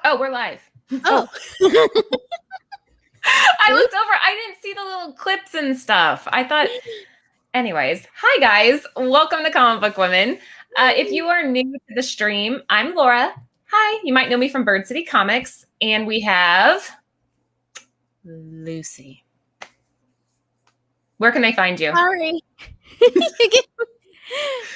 Oh, we're live. Oh. I looked over. I didn't see the little clips and stuff. I thought, anyways. Hi, guys. Welcome to Comic Book Women. If you are new to the stream, I'm Laura. Hi. You might know me from Bird City Comics. And we have Lucy. Where can they find you? Sorry.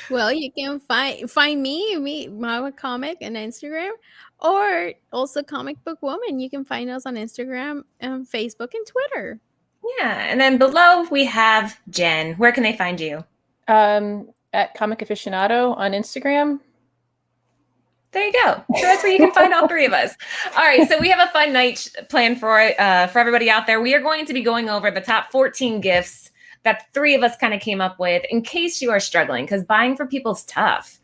Well, you can find me, my comic on Instagram, or also Comic Book Woman. You can find us on Instagram, Facebook, and Twitter. Yeah, and then below we have Jen. Where can they find you? At Comic Aficionado on Instagram. There you go. So that's where you can find all three of us. All right, so we have a fun night planned for everybody out there. We are going to be going over the top 14 gifts that three of us kind of came up with in case you are struggling, because buying for people is tough.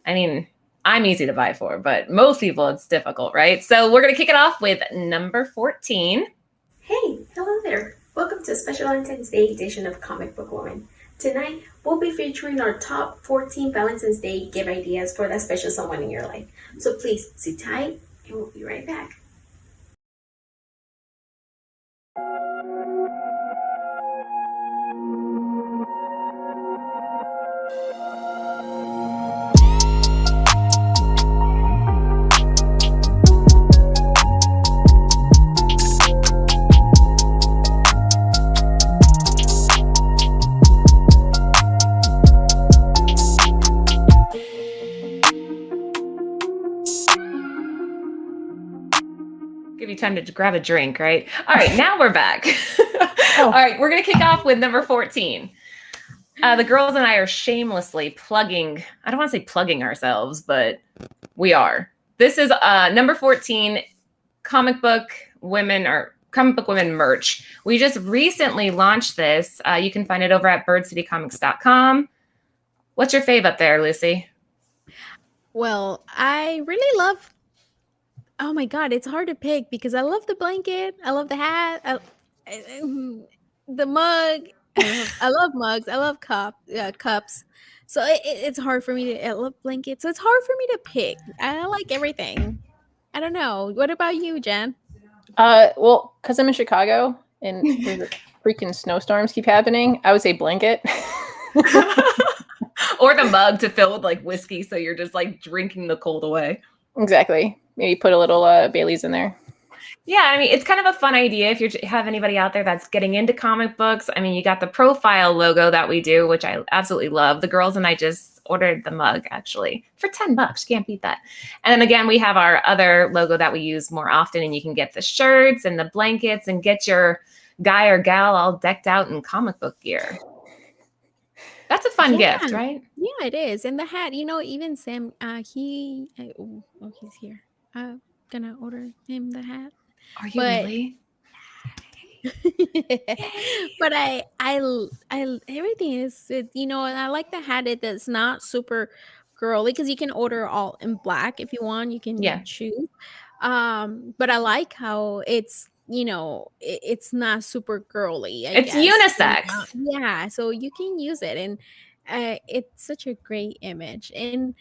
I mean, I'm easy to buy for, but most people it's difficult, right? So we're going to kick it off with number 14. Hey, hello there. Welcome to a special Valentine's Day edition of Comic Book Woman. Tonight, we'll be featuring our top 14 Valentine's Day gift ideas for that special someone in your life. So please sit tight and we'll be right back. Give you time to grab a drink, right? All right, now we're back. All right, we're going to kick off with number 14. The girls and I are shamelessly plugging, I don't want to say plugging ourselves, but we are. This is number 14, Comic Book Women merch. We just recently launched this. You can find it over at birdcitycomics.com. What's your fave up there, Lucy? Well, I really love... Oh my God, it's hard to pick because I love the blanket. I love the hat. The mug. I love mugs. I love cups. So it's hard for me to... I love blankets. So it's hard for me to pick. I like everything. I don't know. What about you, Jen? Well, because I'm in Chicago and the freaking snowstorms keep happening, I would say blanket. Or the mug to fill with like whiskey, so you're just like drinking the cold away. Exactly. Maybe put a little Bailey's in there. Yeah, I mean, it's kind of a fun idea if you have anybody out there that's getting into comic books. I mean, you got the profile logo that we do, which I absolutely love. The girls and I just ordered the mug, actually, for $10. Can't beat that. And then again, we have our other logo that we use more often, and you can get the shirts and the blankets and get your guy or gal all decked out in comic book gear. That's a fun gift, right? Yeah, it is. And the hat, even Sam, he's here. I'm gonna order him the hat. Are you really? But I everything is, and I like the hat. It's not super girly because you can order all in black if you want. You can choose. But I like how it's, it's not super girly. It's unisex. Yeah, so you can use it, and it's such a great image. And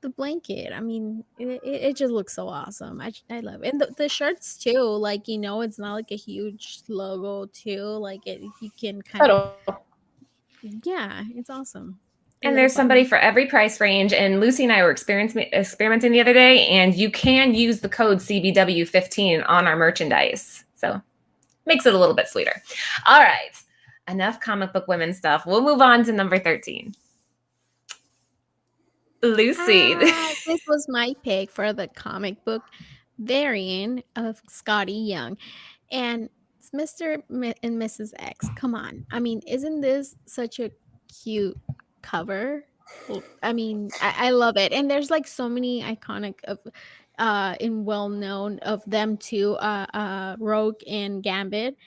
the blanket, I mean, it just looks so awesome. I love it. And the shirts too, like, it's not like a huge logo too. Like you can kind of, yeah, it's awesome. And there's somebody for every price range. And Lucy and I were experimenting the other day, and you can use the code CBW15 on our merchandise. So makes it a little bit sweeter. All right. Enough comic book women stuff. We'll move on to number 13. Lucy. This was my pick for the comic book variant of Scotty Young. And it's Mr. and Mrs. X. Come on. I mean, isn't this such a cute cover? I mean, I love it. And there's like so many iconic of and well-known of them too, Rogue and Gambit.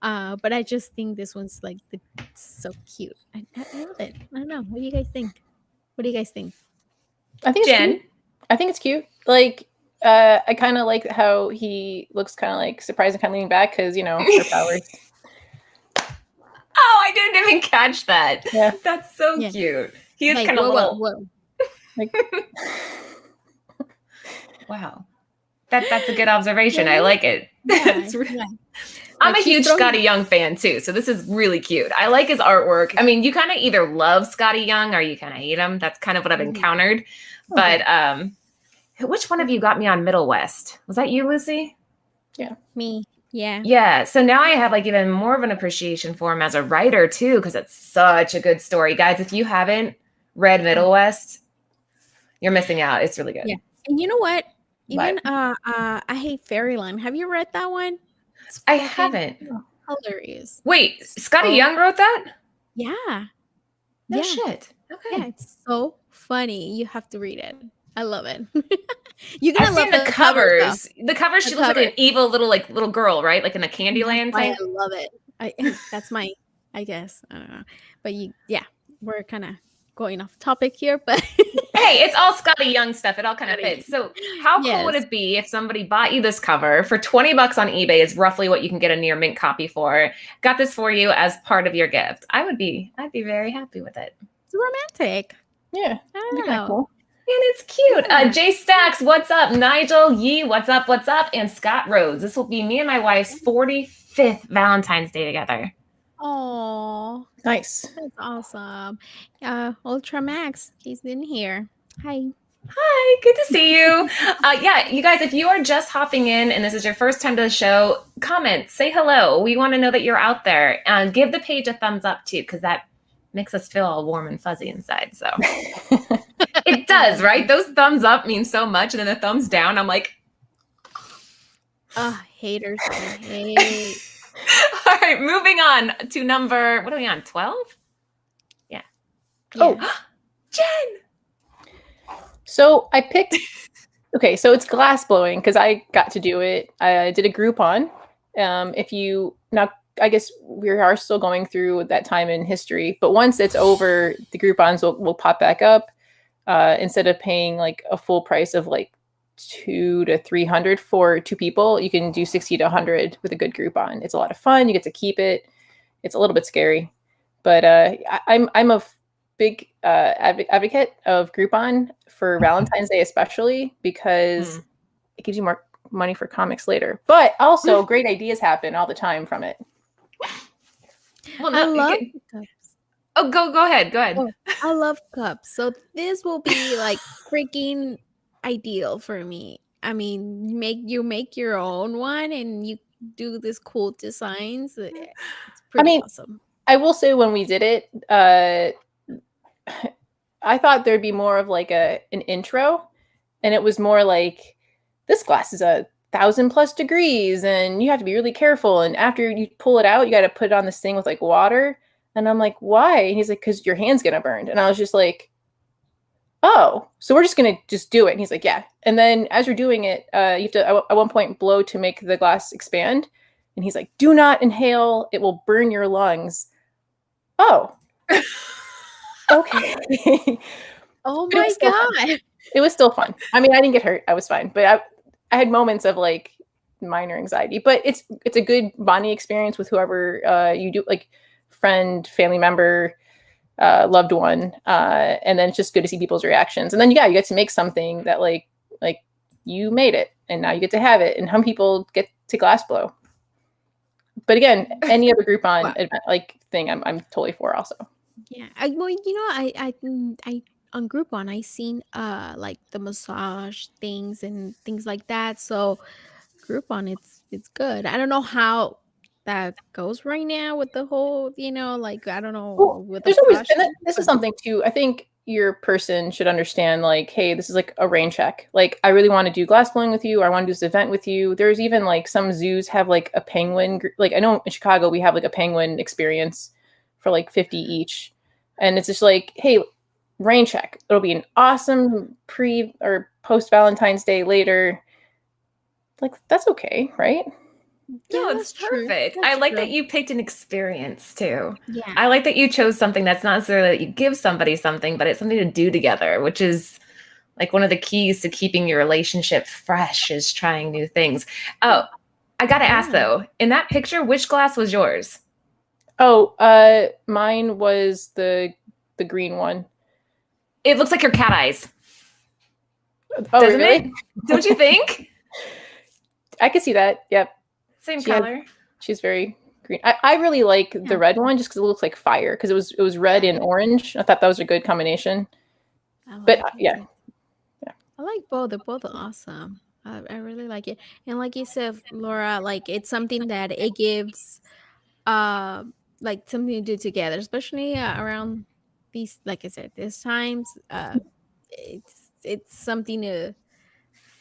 But I just think this one's like so cute. I love it. I don't know. What do you guys think? I think Jen? it's cute. I think it's cute. Like, I kind of like how he looks kind of like surprised and kind of leaning back because, her powers. Oh, I didn't even catch that. Yeah. That's so cute. He is kind of little. Whoa. Like, Wow. That's a good observation. I like it. Yeah. I'm Like, a huge Scotty Young fan too, so this is really cute. I like his artwork. I mean, you kind of either love Scotty Young or you kind of hate him. That's kind of what I've encountered. But which one of you got me on Middle West? Was that you, Lucy? Yeah. Me. Yeah. Yeah. So now I have like even more of an appreciation for him as a writer too, because it's such a good story. Guys, if you haven't read Middle West, you're missing out. It's really good. Yeah. And you know what? Even I Hate Fairyland. Have you read that one? I haven't. Hilarious. Wait, Scotty Young wrote that? Yeah. No shit. Okay. Yeah, it's so funny. You have to read it. I love it. You're I've gonna love seen the covers. The covers, The she looks like an cover. evil little girl, right? Like in a Candyland I type. love it. That's my, I guess. I don't know. But we're kind of going off topic here, but Hey, it's all Scotty Young stuff. It all kind of fits. So how cool would it be if somebody bought you this cover for $20 on eBay is roughly what you can get a near mint copy for. Got this for you as part of your gift. I'd be very happy with it. it's romantic. Yeah. I That'd be don't kinda know. cool. And it's cute. Jay Stacks, what's up? Nigel Yee, what's up? What's up? And Scott Rhodes. This will be me and my wife's 45th Valentine's Day together. Oh, Nice. that's awesome. Ultra Max, he's in here. Hi. Hi, good to see you. Yeah, you guys, if you are just hopping in and this is your first time to the show, comment, say hello. We want to know that you're out there. And give the page a thumbs up too, because that makes us feel all warm and fuzzy inside. So it does, right? Those thumbs up mean so much. And then the thumbs down, I'm like, Haters. I hate. all right, moving on to number, what are we on, 12? Yeah. Oh, Jen! so I picked. Okay, so it's glass blowing because I got to do it. I did a Groupon. If you now, I guess we are still going through that time in history, but once it's over, the Groupons will pop back up. Instead of paying like a full price of like $200 to $300 for 2 people, you can do $60 to $100 with a good Groupon. It's a lot of fun. You get to keep it. It's a little bit scary, but I'm a big advocate of Groupon for Valentine's Day, especially because it gives you more money for comics later. But also, great ideas happen all the time from it. Well, I love cups. Oh, go ahead. Go ahead. Oh, I love cups. So this will be like freaking ideal for me. I mean, you make your own one and you do this cool designs. It's pretty awesome. I will say when we did it, I thought there'd be more of like an intro, and it was more like, this glass is 1,000+ degrees and you have to be really careful. And after you pull it out, you got to put it on this thing with like water. And I'm like, why? And he's like, because your hand's going to burn. And I was just like, oh, so we're just going to just do it. And he's like, yeah. And then as you're doing it, you have to, at one point, blow to make the glass expand. And he's like, do not inhale. It will burn your lungs. Oh, okay. Oh my God. It was still fun. I mean, I didn't get hurt. I was fine. But I had moments of like minor anxiety. But it's a good bonding experience with whoever you do, like friend, family member, loved one. And then it's just good to see people's reactions. And then, you get to make something that like you made it. And now you get to have it. And some people get to glass blow. But again, any other Groupon like thing, I'm totally for also. Yeah. I on Groupon, I seen like the massage things and things like that. So Groupon, it's good. I don't know how that goes right now with the whole, like, I don't know. Well, with there's the always, fashion, and this is something too. I think your person should understand, like, hey, this is like a rain check. Like, I really want to do glass blowing with you, or I want to do this event with you. There's even like some zoos have like a penguin. Like, I know in Chicago we have like a penguin experience for like $50 each, and it's just like, hey, rain check. It'll be an awesome pre or post Valentine's Day later. Like, that's okay, right? No, it's perfect. I like that you picked an experience too. Yeah. I like that you chose something that's not necessarily that you give somebody something, but it's something to do together, which is like one of the keys to keeping your relationship fresh is trying new things. Oh, I got to ask though, in that picture, which glass was yours? Oh, mine was the green one. It looks like your cat eyes. Oh, Doesn't really? it? Don't you think? I could see that. Yep. Same color. She's very green. I really like the red one just because it looks like fire because it was red and orange. I thought that was a good combination. Yeah. I like both. They're both awesome. I really like it. And like you said, Laura, like it's something that it gives like something to do together, especially around these, like I said, these times. It's something to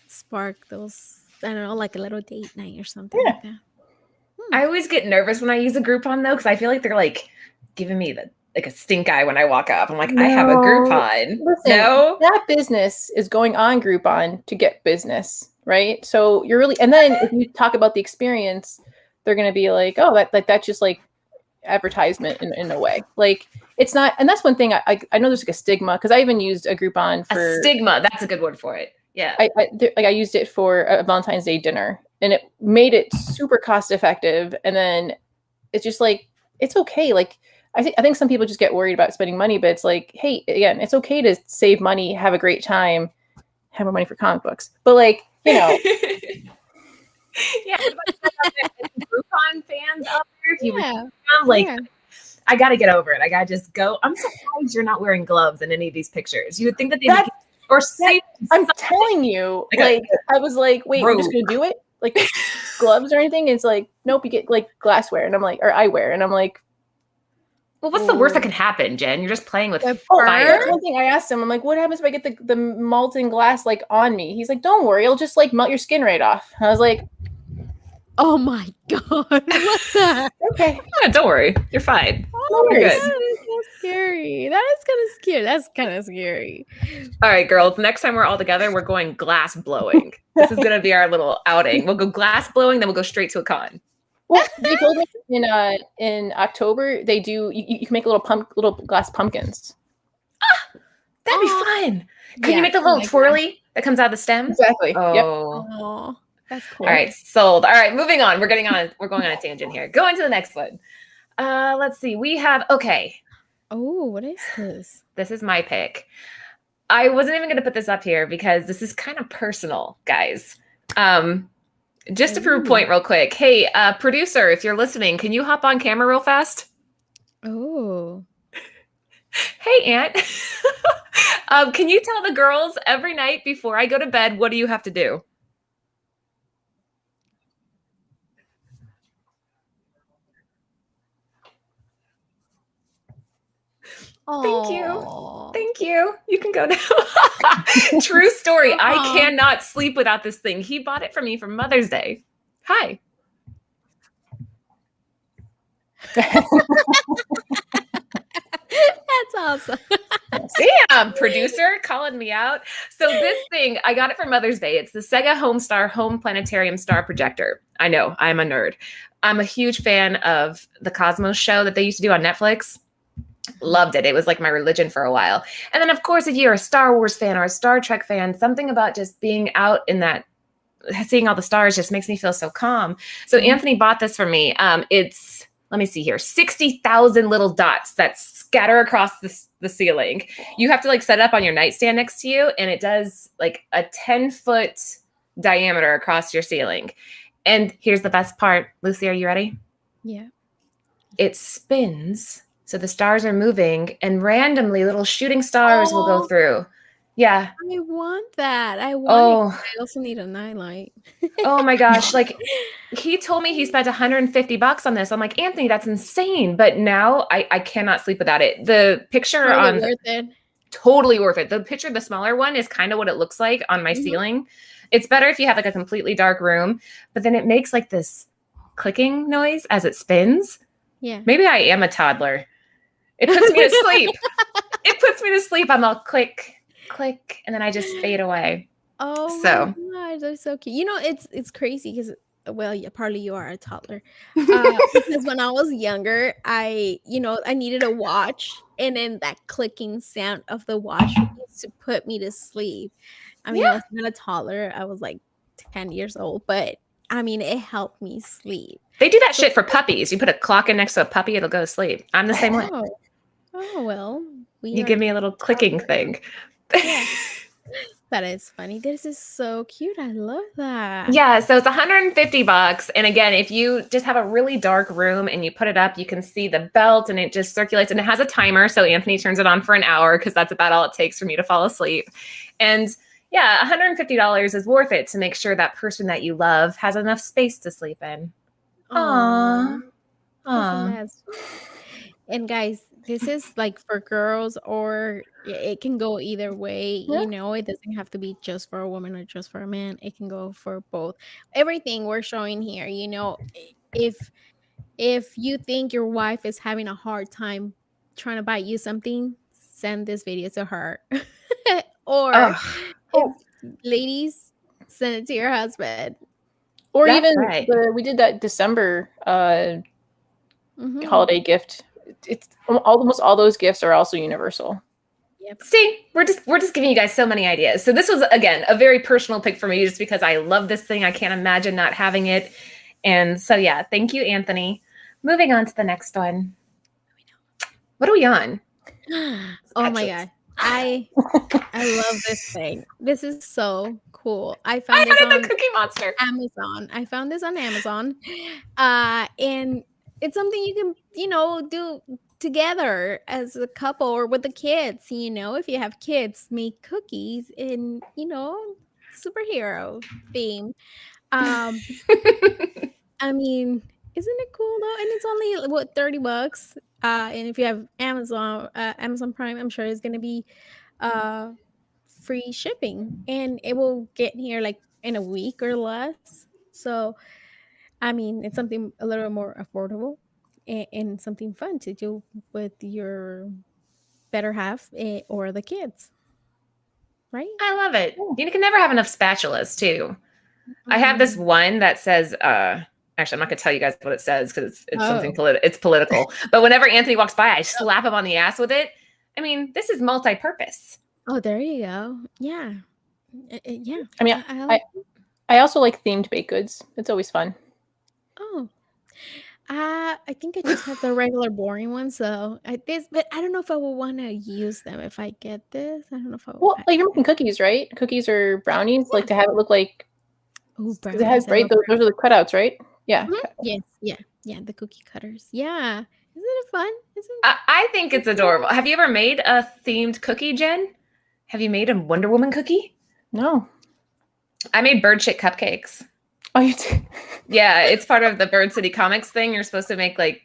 spark those, I don't know, like a little date night or something like that. I always get nervous when I use a Groupon though, because I feel like they're like giving me like a stink eye when I walk up. I'm like, I have a Groupon. Listen, no, that business is going on Groupon to get business, right? So you're really, and then if you talk about the experience, they're going to be like, oh, that's just like advertisement in a way. Like it's not, and that's one thing I know there's like a stigma because I even used a Groupon for a stigma. That's a good word for it. Yeah, I used it for a Valentine's Day dinner, and it made it super cost effective. And then it's just like it's okay. Like I think some people just get worried about spending money, but it's like, hey, again, it's okay to save money, have a great time, have more money for comic books. But like, you know, yeah, Groupon fans out there, if you like. I got to get over it. I got to just go. I'm surprised you're not wearing gloves in any of these pictures. You would think that they or say I'm telling you, like I was like, wait, we're just gonna do it? Like gloves or anything? And it's like, nope, you get like glassware, and I'm like, or eyewear, and I'm like, well, what's the worst that can happen, Jen? You're just playing with fire. That's one thing I asked him. I'm like, what happens if I get the molten glass like on me? He's like, don't worry, it'll just like melt your skin right off. And I was like, oh my god, what the? Okay, yeah, don't worry, you're fine. Oh, you're good. That is so scary. That is kind of scary. That's kind of scary. All right, girls. Next time we're all together, we're going glass blowing. This is gonna be our little outing. We'll go glass blowing, then we'll go straight to a con. Well, they told me in October they do. You can make little glass pumpkins. Ah, that'd be fun. Can you make the little twirly that comes out of the stem? Exactly. Oh. Yep. Oh, that's cool. All right, sold. All right, moving on. We're going on a tangent here. Going to the next one. Let's see. We have Oh, what is this? This is my pick. I wasn't even going to put this up here because this is kind of personal, guys. Just to prove a point real quick. Hey, producer, if you're listening, can you hop on camera real fast? Oh. Hey, Aunt. Can you tell the girls every night before I go to bed, what do you have to do? Thank you. You can go now. True story. I cannot sleep without this thing. He bought it for me for Mother's Day. Hi. That's awesome. Damn, producer calling me out. So this thing, I got it for Mother's Day. It's the Sega Homestar Home Planetarium Star Projector. I know, I'm a nerd. I'm a huge fan of the Cosmos show that they used to do on Netflix. Loved it. It was like my religion for a while. And then, of course, if you're a Star Wars fan or a Star Trek fan, something about just being out in that, seeing all the stars just makes me feel so calm. So Anthony bought this for me. It's, let me see here, 60,000 little dots that scatter across the ceiling. You have to like set it up on your nightstand next to you, and it does like a 10-foot diameter across your ceiling. And here's the best part. Lucy, are you ready? Yeah. It spins. So the stars are moving, and randomly little shooting stars will go through. Yeah. I want that. I want it. I also need a nightlight. Oh my gosh. Like he told me he spent $150 on this. I'm like, Anthony, that's insane. But now I cannot sleep without it. The picture totally worth it. The picture, the smaller one is kind of what it looks like on my ceiling. It's better if you have like a completely dark room, but then it makes like this clicking noise as it spins. Yeah. Maybe I am a toddler. It puts me to sleep. It puts me to sleep. I'm all click, click, and then I just fade away. Oh, so my gosh, that's so cute. You know, it's crazy because, well, partly you are a toddler. Because when I was younger, I needed a watch, and then that clicking sound of the watch used to put me to sleep. I mean, I was not a toddler. I was like 10 years old, but I mean, it helped me sleep. They do that shit for puppies. You put a clock in next to a puppy, it'll go to sleep. I'm the same way. Oh well. You give me a little clicking thing. Yeah. That is funny. This is so cute. I love that. Yeah, so it's $150. And again, if you just have a really dark room and you put it up, you can see the belt and it just circulates, and it has a timer. So Anthony turns it on for an hour because that's about all it takes for me to fall asleep. And yeah, $150 is worth it to make sure that person that you love has enough space to sleep in. Aww. Aww. And guys, this is like for girls, or it can go either way. Yeah. You know, it doesn't have to be just for a woman or just for a man. It can go for both. Everything we're showing here, you know, if you think your wife is having a hard time trying to buy you something, send this video to her. Or ladies, send it to your husband. Or That's even right. we did that December holiday gift. It's almost all those gifts are also universal. Yep. See, we're just giving you guys so many ideas. So this was, again, a very personal pick for me just because I love this thing. I can't imagine not having it. And so, yeah, thank you, Anthony. Moving on to the next one. What are we on? Oh my God. I love this thing. This is so cool. I found this on the Cookie Monster. Amazon. I found this on Amazon. And it's something you can, you know, do together as a couple or with the kids. You know, if you have kids, make cookies in, you know, superhero theme. I mean, isn't it cool though? And it's only what, $30. And if you have Amazon Prime, I'm sure it's gonna be free shipping, and it will get here like in a week or less. So I mean, it's something a little more affordable and something fun to do with your better half or the kids, right? I love it. You can never have enough spatulas, too. I have this one that says, actually, I'm not going to tell you guys what it says because it's something it's political. But whenever Anthony walks by, I slap him on the ass with it. I mean, this is multi-purpose. Oh, there you go. Yeah. Yeah. I mean, I also like themed baked goods. It's always fun. Oh, I think I just have the regular boring ones. So but I don't know if I will want to use them if I get this. I don't know if I will. Well, like you're making cookies, right? Cookies or brownies, like to have it look like. Oh, It has right. Those are the cutouts, right? Yeah. Yes. Yeah. The cookie cutters. Yeah. Isn't it fun? I think it's adorable. Have you ever made a themed cookie, Jen? Have you made a Wonder Woman cookie? No. I made bird shit cupcakes. Oh, you did? Yeah, it's part of the Bird City Comics thing. You're supposed to make like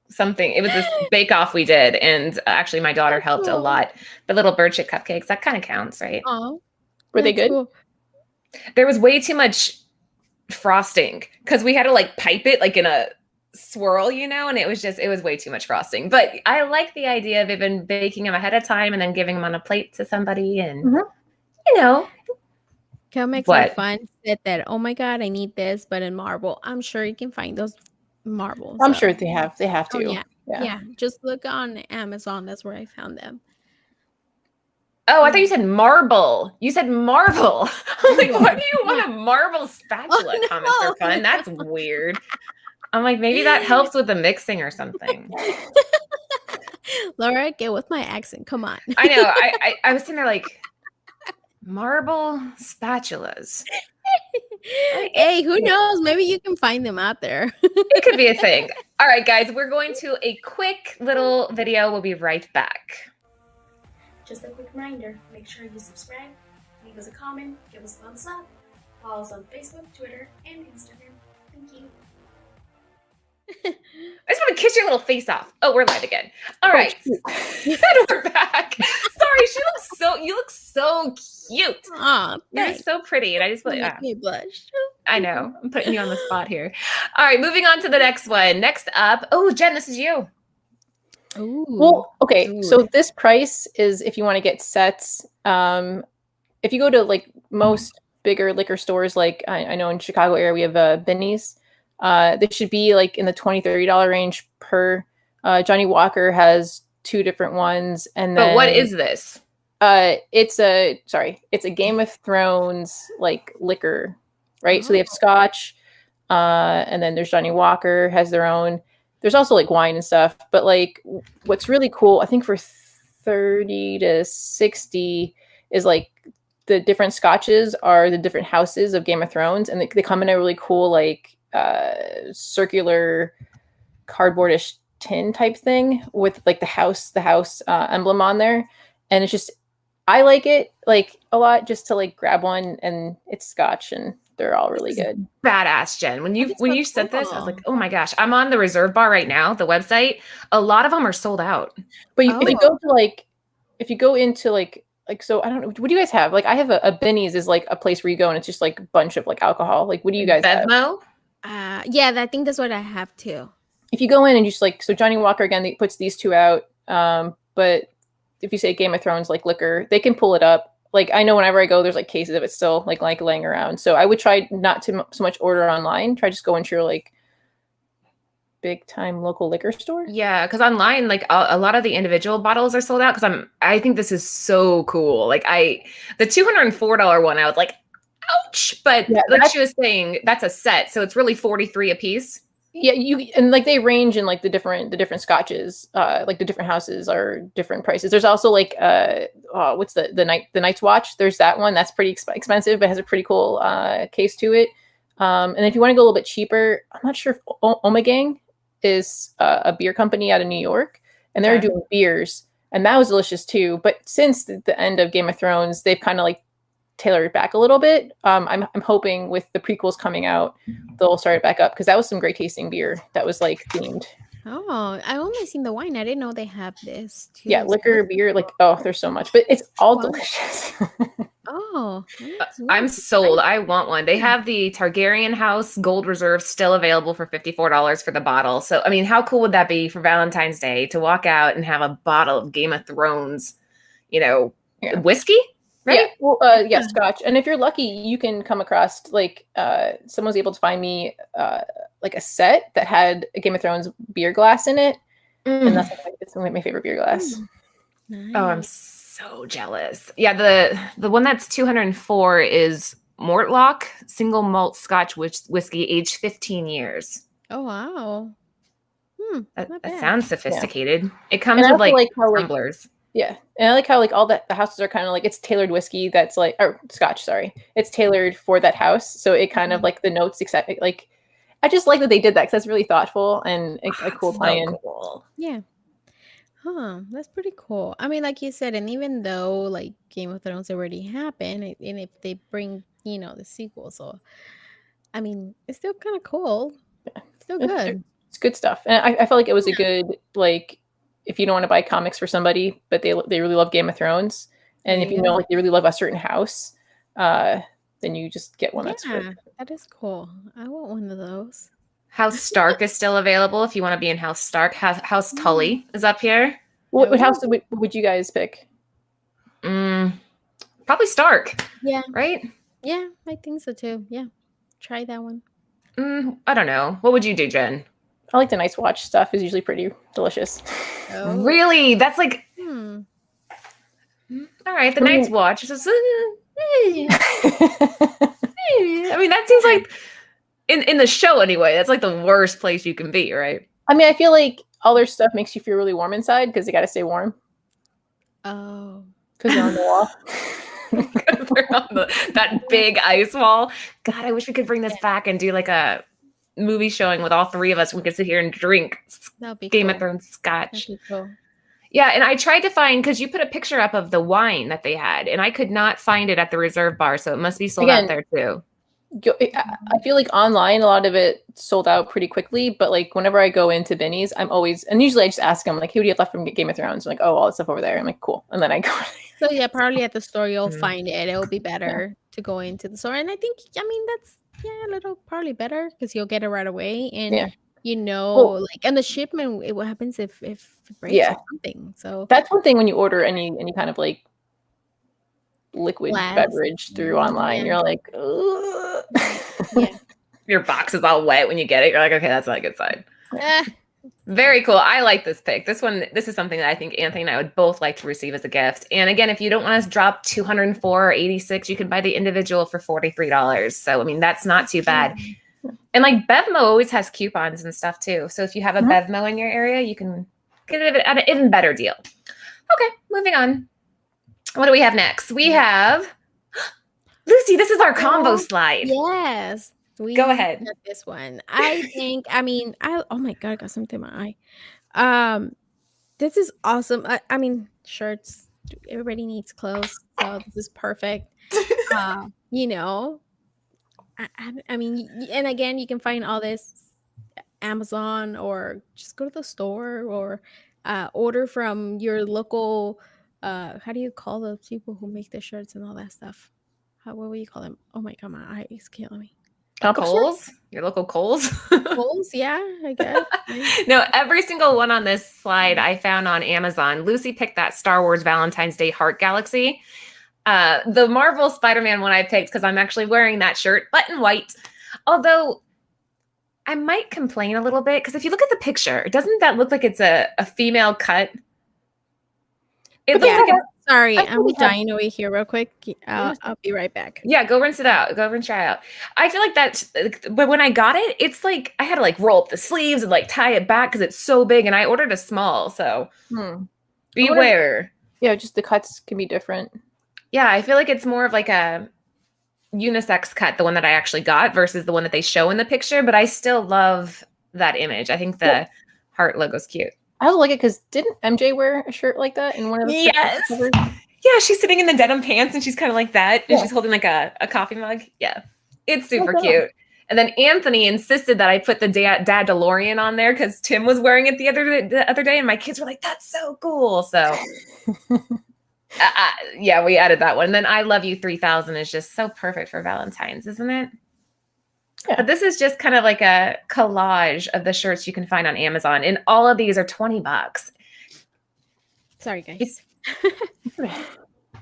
something. It was this bake-off we did, and actually my daughter helped a lot. The little bird shit cupcakes, that kind of counts, right? Oh, were they good? Cool. There was way too much frosting because we had to like pipe it like in a swirl, you know, and it was way too much frosting. But I like the idea of even baking them ahead of time and then giving them on a plate to somebody, and you know. Comics are fun. Said that, oh my God, I need this, but in marble. I'm sure you can find those marbles. I'm sure they have to. Oh, yeah. Just look on Amazon. That's where I found them. Oh, I thought you said marble. You said marble. I'm like, what do you want a marble spatula? Comments are fun. That's weird. I'm like, maybe that helps with the mixing or something. Laura, get with my accent. Come on. I know. I was sitting there like, marble spatulas. Hey, who knows? Maybe you can find them out there. It could be a thing. All right, guys, we're going to a quick little video. We'll be right back. Just a quick reminder, make sure you subscribe, leave us a comment, give us a thumbs up, follow us on Facebook, Twitter, and Instagram. Thank you. I just want to kiss your little face off. Oh, we're live again. All right. We're back. Sorry, you look so cute. Oh, you're so pretty. And I just make me blush. I know. I'm putting you on the spot here. All right, moving on to the next one. Next up. Oh, Jen, this is you. Ooh. Well, okay. So this price is if you want to get sets. If you go to like most bigger liquor stores, like I know in Chicago area, we have Benny's. This should be like in the $20-$30 range per. Johnny Walker has 2 different ones, and then. But what is this? It's a Game of Thrones like liquor, right? So they have Scotch, and then there's Johnny Walker has their own. There's also like wine and stuff, but like what's really cool, I think for 30 to 60 is like the different scotches are the different houses of Game of Thrones, and they come in a really cool like circular cardboardish tin type thing with like the house emblem on there, and it's just I like it like a lot just to like grab one, and it's Scotch, and they're all really good. Badass, Jen. When you said this, I was like, oh my gosh, I'm on the Reserve Bar right now, the website. A lot of them are sold out. But if you go to like, if you go into like, so I don't know, what do you guys have? Like I have a Benny's is like a place where you go and it's just like a bunch of like alcohol. Like what do you guys Bevmo? have? Yeah, I think that's what I have too. If you go in and just like, so Johnny Walker again, he puts these two out. But if you say Game of Thrones like liquor, they can pull it up. Like I know whenever I go, there's like cases of it still like laying around. So I would try not to so much order online. Try just go into your like big time local liquor store. Yeah, because online, like a lot of the individual bottles are sold out. Because I think this is so cool. Like the $204 one, I was like, ouch. But yeah, like she was saying, that's a set, so it's really 43 a piece. Yeah, and like they range in like the different scotches. Like the different houses are different prices. There's also like what's the Night's Watch? There's that one that's pretty expensive, but has a pretty cool case to it. And if you want to go a little bit cheaper, I'm not sure if Omegang is a beer company out of New York, and they're doing beers, and that was delicious too. But since the end of Game of Thrones, they've kind of like tailored it back a little bit. I'm hoping with the prequels coming out, they'll start it back up, because that was some great tasting beer that was like themed. Oh, I only seen the wine. I didn't know they have this too. Yeah, liquor, beer, like there's so much, but it's all delicious. Oh, I'm sold. I want one. They have the Targaryen House Gold Reserve still available for $54 for the bottle. So, I mean, how cool would that be for Valentine's Day to walk out and have a bottle of Game of Thrones, whiskey? Right? Yeah, well, Scotch. And if you're lucky, you can come across like someone was able to find me like a set that had a Game of Thrones beer glass in it, and it's my favorite beer glass. Nice. Oh, I'm so jealous. Yeah, the one that's 204 is Mortlock single malt Scotch whiskey, aged 15 years. Oh wow, that sounds sophisticated. Yeah. It comes with like tumblers. Yeah, and I like how like all the houses are kind of like, it's tailored whiskey that's like, or Scotch, sorry, it's tailored for that house, so it kind of like the notes like I just like that they did that, because that's really thoughtful and a cool tie-in. So cool. Yeah. That's pretty cool. I mean, like you said, and even though like Game of Thrones already happened, and if they bring the sequel, so I mean, it's still kind of cool. Yeah. Still good. It's good stuff, and I felt like it was a good like, if you don't want to buy comics for somebody, but they really love Game of Thrones, and if you know like they really love a certain house, then you just get one. That's good. That is cool. I want one of those. House Stark is still available if you want to be in House Stark. House Tully is up here. What house would you guys pick? Probably Stark. Yeah. Right? Yeah, I think so too. Yeah. Try that one. I don't know. What would you do, Jen? I like the Night's Watch stuff. Is usually pretty delicious. Oh. Really? That's like... All right, the Night's Watch. I mean, that seems like, in the show anyway, that's like the worst place you can be, right? I mean, I feel like all their stuff makes you feel really warm inside, because they got to stay warm. Oh. Because they're on the wall. They're on that big ice wall. God, I wish we could bring this back and do like a movie showing with all three of us. We could sit here and drink Game of Thrones Scotch. That'd be cool. Yeah, and I tried to find, because you put a picture up of the wine that they had, and I could not find it at the Reserve Bar, so it must be sold out there too. I feel like online, a lot of it sold out pretty quickly, but like whenever I go into Benny's, I'm always, and usually I just ask them like, hey, what do you have left from Game of Thrones? I'm like, oh, all that stuff over there. I'm like, cool. And then I go. So yeah, probably at the store you'll find it. It will be better to go into the store. And I think, I mean, that's a little probably better, because you'll get it right away. And like, and the shipment, what happens if it breaks or something. So that's one thing when you order any kind of like liquid beverage through online, you're like, your box is all wet when you get it. You're like, okay, that's not a good sign. Very cool. I like this pick. This is something that I think Anthony and I would both like to receive as a gift. And again, if you don't want to drop $204 or $86, you can buy the individual for $43. So I mean, that's not too bad. And like Bevmo always has coupons and stuff too. So if you have a Bevmo in your area, you can get it at an even better deal. Okay, moving on. What do we have next? We have Lucy, this is our combo slide. Yes. Go ahead. Got this one. Oh my God, I got something in my eye. This is awesome. Shirts. Everybody needs clothes, so this is perfect. You know, and again, you can find all this Amazon or just go to the store or order from your local. How do you call the people who make the shirts and all that stuff? What will you call them? Oh my God, my eye is killing me. Kohl's? Your local Kohl's? Kohl's, yeah, I guess. No, every single one on this slide I found on Amazon. Lucy picked that Star Wars Valentine's Day Heart Galaxy. The Marvel Spider-Man one I picked because I'm actually wearing that shirt, button white. Although I might complain a little bit because if you look at the picture, doesn't that look like it's a female cut? It looks like Sorry, I'm dying over here real quick. I'll be right back. Yeah, go rinse it out. Go rinse it out. I feel like that, but when I got it, it's like I had to like roll up the sleeves and like tie it back because it's so big, and I ordered a small, so beware. Yeah, just the cuts can be different. Yeah, I feel like it's more of like a unisex cut, the one that I actually got versus the one that they show in the picture, but I still love that image. I think the heart logo's cute. I like it because didn't MJ wear a shirt like that in one of the Yes. covers? Yeah, she's sitting in the denim pants and she's kind of like that. And she's holding like a coffee mug. Yeah. It's super cute. And then Anthony insisted that I put the Dad DeLorean on there because Tim was wearing it the other day. And my kids were like, that's so cool. So yeah, we added that one. And then I Love You 3000 is just so perfect for Valentine's, isn't it? Yeah. But this is just kind of like a collage of the shirts you can find on Amazon. And all of these are $20. Sorry, guys.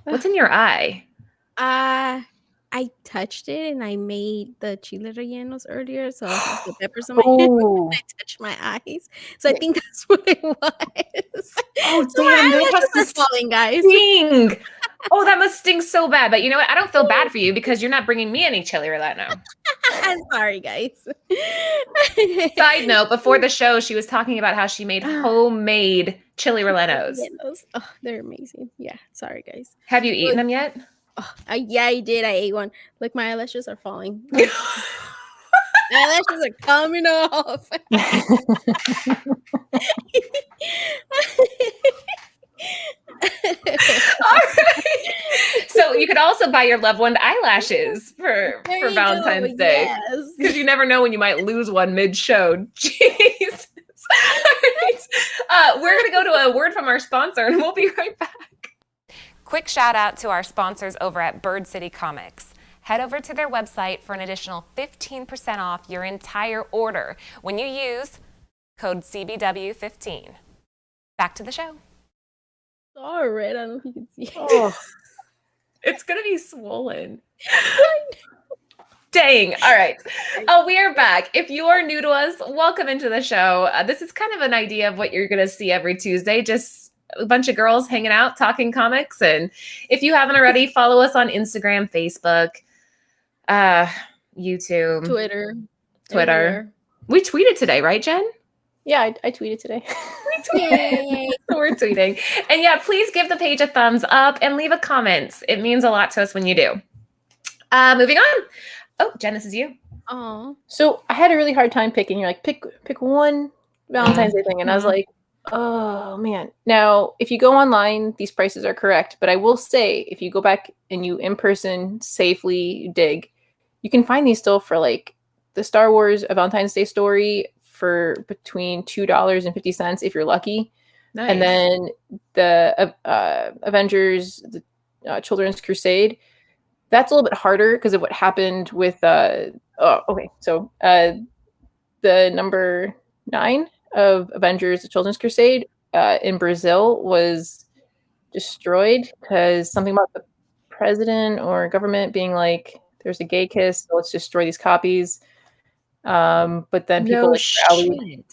What's in your eye? I touched it and I made the chile rellenos earlier, so I have the peppers on my head. I touched my eyes, so I think that's what it was. Oh, so damn! my eyelashes are falling, guys. Sting. Oh, that must sting so bad. But you know what? I don't feel bad for you because you're not bringing me any chili relleno. I'm sorry, guys. Side note: before the show, she was talking about how she made homemade chili rellenos. Oh, they're amazing. Yeah, sorry, guys. Have you eaten them yet? Oh, yeah, I did. I ate one. Look, my eyelashes are falling. My eyelashes are coming off. All right. So you could also buy your loved one eyelashes for Valentine's Day. Because you never know when you might lose one mid-show. Jeez. Right. We're going to go to a word from our sponsor and we'll be right back. Quick shout out to our sponsors over at Bird City Comics. Head over to their website for an additional 15% off your entire order when you use code CBW15. Back to the show. Sorry, I don't know if you can see it. Oh, it's going to be swollen. Dang. All right. We are back. If you are new to us, welcome into the show. This is kind of an idea of what you're going to see every Tuesday. Just a bunch of girls hanging out, talking comics. And if you haven't already, follow us on Instagram, Facebook, YouTube, Twitter. Everywhere. We tweeted today, right, Jen? Yeah, I tweeted today. So we're tweeting. And yeah, please give the page a thumbs up and leave a comment. It means a lot to us when you do. Moving on. Oh, Jen, this is you. Oh. So I had a really hard time picking. You're like, pick one Valentine's Day thing. And I was like, oh, man. Now, if you go online, these prices are correct. But I will say, if you go back and you in person safely dig, you can find these still for like the Star Wars A Valentine's Day Story for between $2.50 if you're lucky. Nice. And then the Avengers, the Children's Crusade, that's a little bit harder because of what happened with the number 9 of Avengers, the Children's Crusade in Brazil was destroyed because something about the president or government being like, there's a gay kiss, so let's destroy these copies. But then people rallied.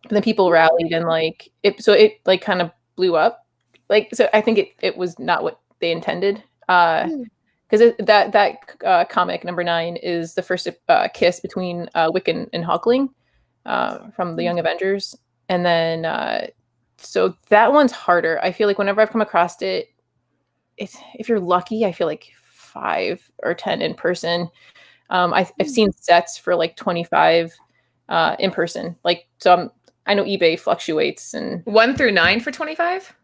But then people rallied and like it, so it like kind of blew up. Like, so I think it was not what they intended. Because that comic number 9 is the first kiss between Wiccan and Hulkling from the Young Avengers, and then so that one's harder. I feel like whenever I've come across it, if you're lucky, I feel like 5 or 10 in person. I've seen sets for like 25 in person. Like, so I know eBay fluctuates, and 1 through 9 for 25.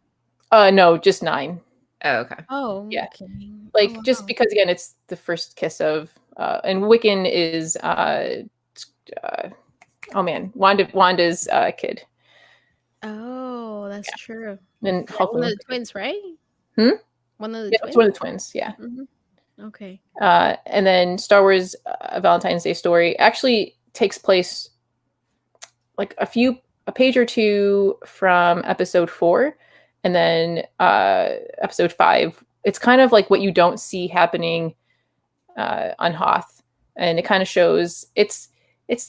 No, just 9. Oh, okay. Oh, Yeah. okay. Like, Oh, just wow. because again, it's the first kiss of, and Wiccan is, oh man, Wanda's kid. Oh, that's true. And Like Hulk one of Hogan. the twins, right? Hmm? One of the Yeah, twins. it's one of the twins. Yeah. Mhm. Okay. And then Star Wars: A Valentine's Day Story actually takes place like a page or two from episode 4, and then episode 5. It's kind of like what you don't see happening on Hoth, and it kind of shows it's.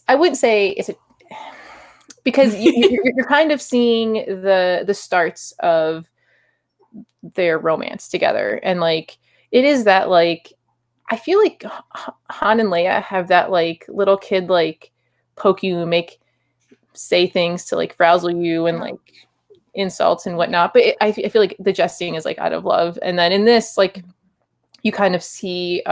I wouldn't say it's a, because you're kind of seeing the starts of their romance together, and like it is that like I feel like Han and Leia have that like little kid like poke you, say things to like frazzle you and like insults and whatnot, but I feel like the jesting is like out of love. And then in this, like you kind of see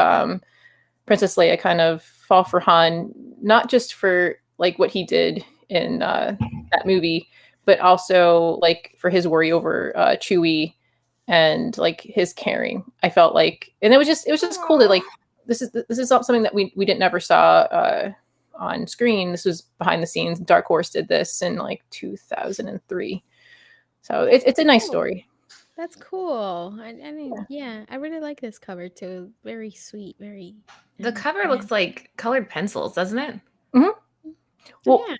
Princess Leia kind of fall for Han, not just for like what he did in that movie, but also like for his worry over Chewie and like his caring. I felt like, and it was just cool to like, this is something that we never saw on screen. This was behind the scenes. Dark Horse did this in like 2003. So it's a nice story. That's cool. I mean, yeah, I really like this cover too. Very sweet. Very. The cover looks like colored pencils, doesn't it? Mm-hmm. Well, yeah.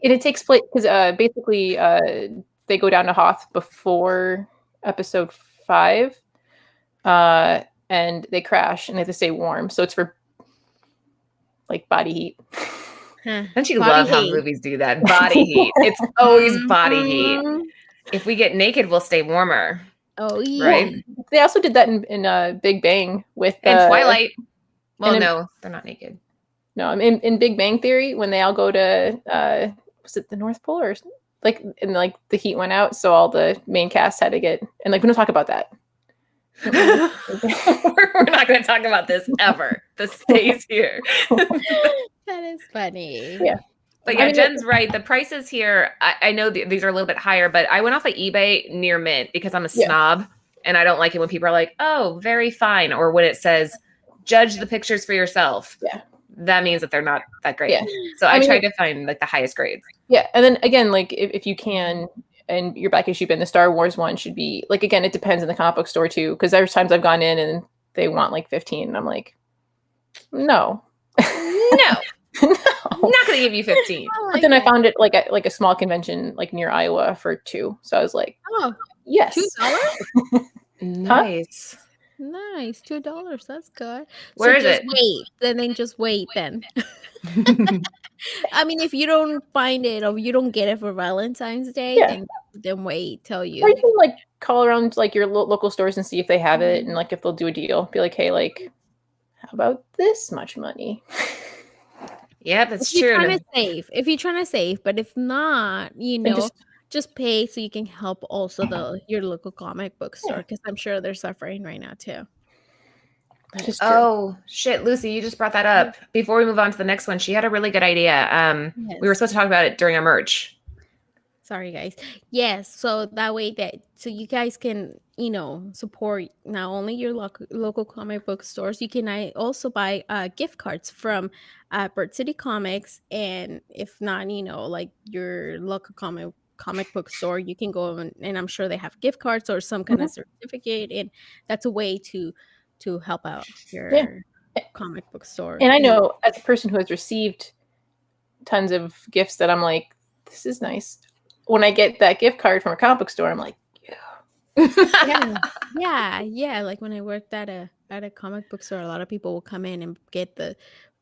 it takes place because basically they go down to Hoth before episode 5, and they crash and they have to stay warm. So it's for like body heat. Don't you Body love how heat. movies do that? Body heat. It's always body heat. If we get naked, we'll stay warmer. Oh yeah. Right? They also did that in Big Bang with And Twilight. Well, and no, they're not naked. No, in Big Bang Theory when they all go to was it the North Pole or like, and like the heat went out, so all the main cast had to get, and like we don't talk about that. We're not going to talk about this ever. This stays here. That is funny. Yeah. But yeah, Jen's right. The prices here, I know these are a little bit higher, but I went off of eBay near mint because I'm a snob and I don't like it when people are like, oh, very fine. Or when it says, judge the pictures for yourself. Yeah. That means that they're not that great. Yeah. So I tried to find like the highest grades. Yeah. And then again, like if you can, and your back issue bin, the Star Wars one should be like, again, it depends on the comic book store too. Because there's times I've gone in and they want like 15 and I'm like, no. No. I'm not going to give you 15. But then I found it like at like a small convention like near Iowa for 2. So I was like, Oh, yes. $2? Nice. Nice. $2. That's good. Where is just it? Wait. Then just wait then. I mean, if you don't find it or you don't get it for Valentine's Day, then wait till you. Or you can like call around like your local stores and see if they have it, and like if they'll do a deal. Be like, hey, like, how about this much money? Yeah, that's If you're true. trying to save, but if not, just pay so you can help also your local comic book store, because I'm sure they're suffering right now too. That is true. Oh shit, Lucy, you just brought that up. Before we move on to the next one, she had a really good idea. We were supposed to talk about it during our merch. Sorry, guys. Yes, so that way so you guys can, support not only your local comic book stores, you can also buy gift cards from Bird City Comics, and if not, like your local comic book store, you can go and I'm sure they have gift cards or some kind of certificate, and that's a way to help out your comic book store. And I know as a person who has received tons of gifts that I'm like, this is nice. When I get that gift card from a comic book store, I'm like, yeah. Like when I worked at a comic book store, a lot of people will come in and get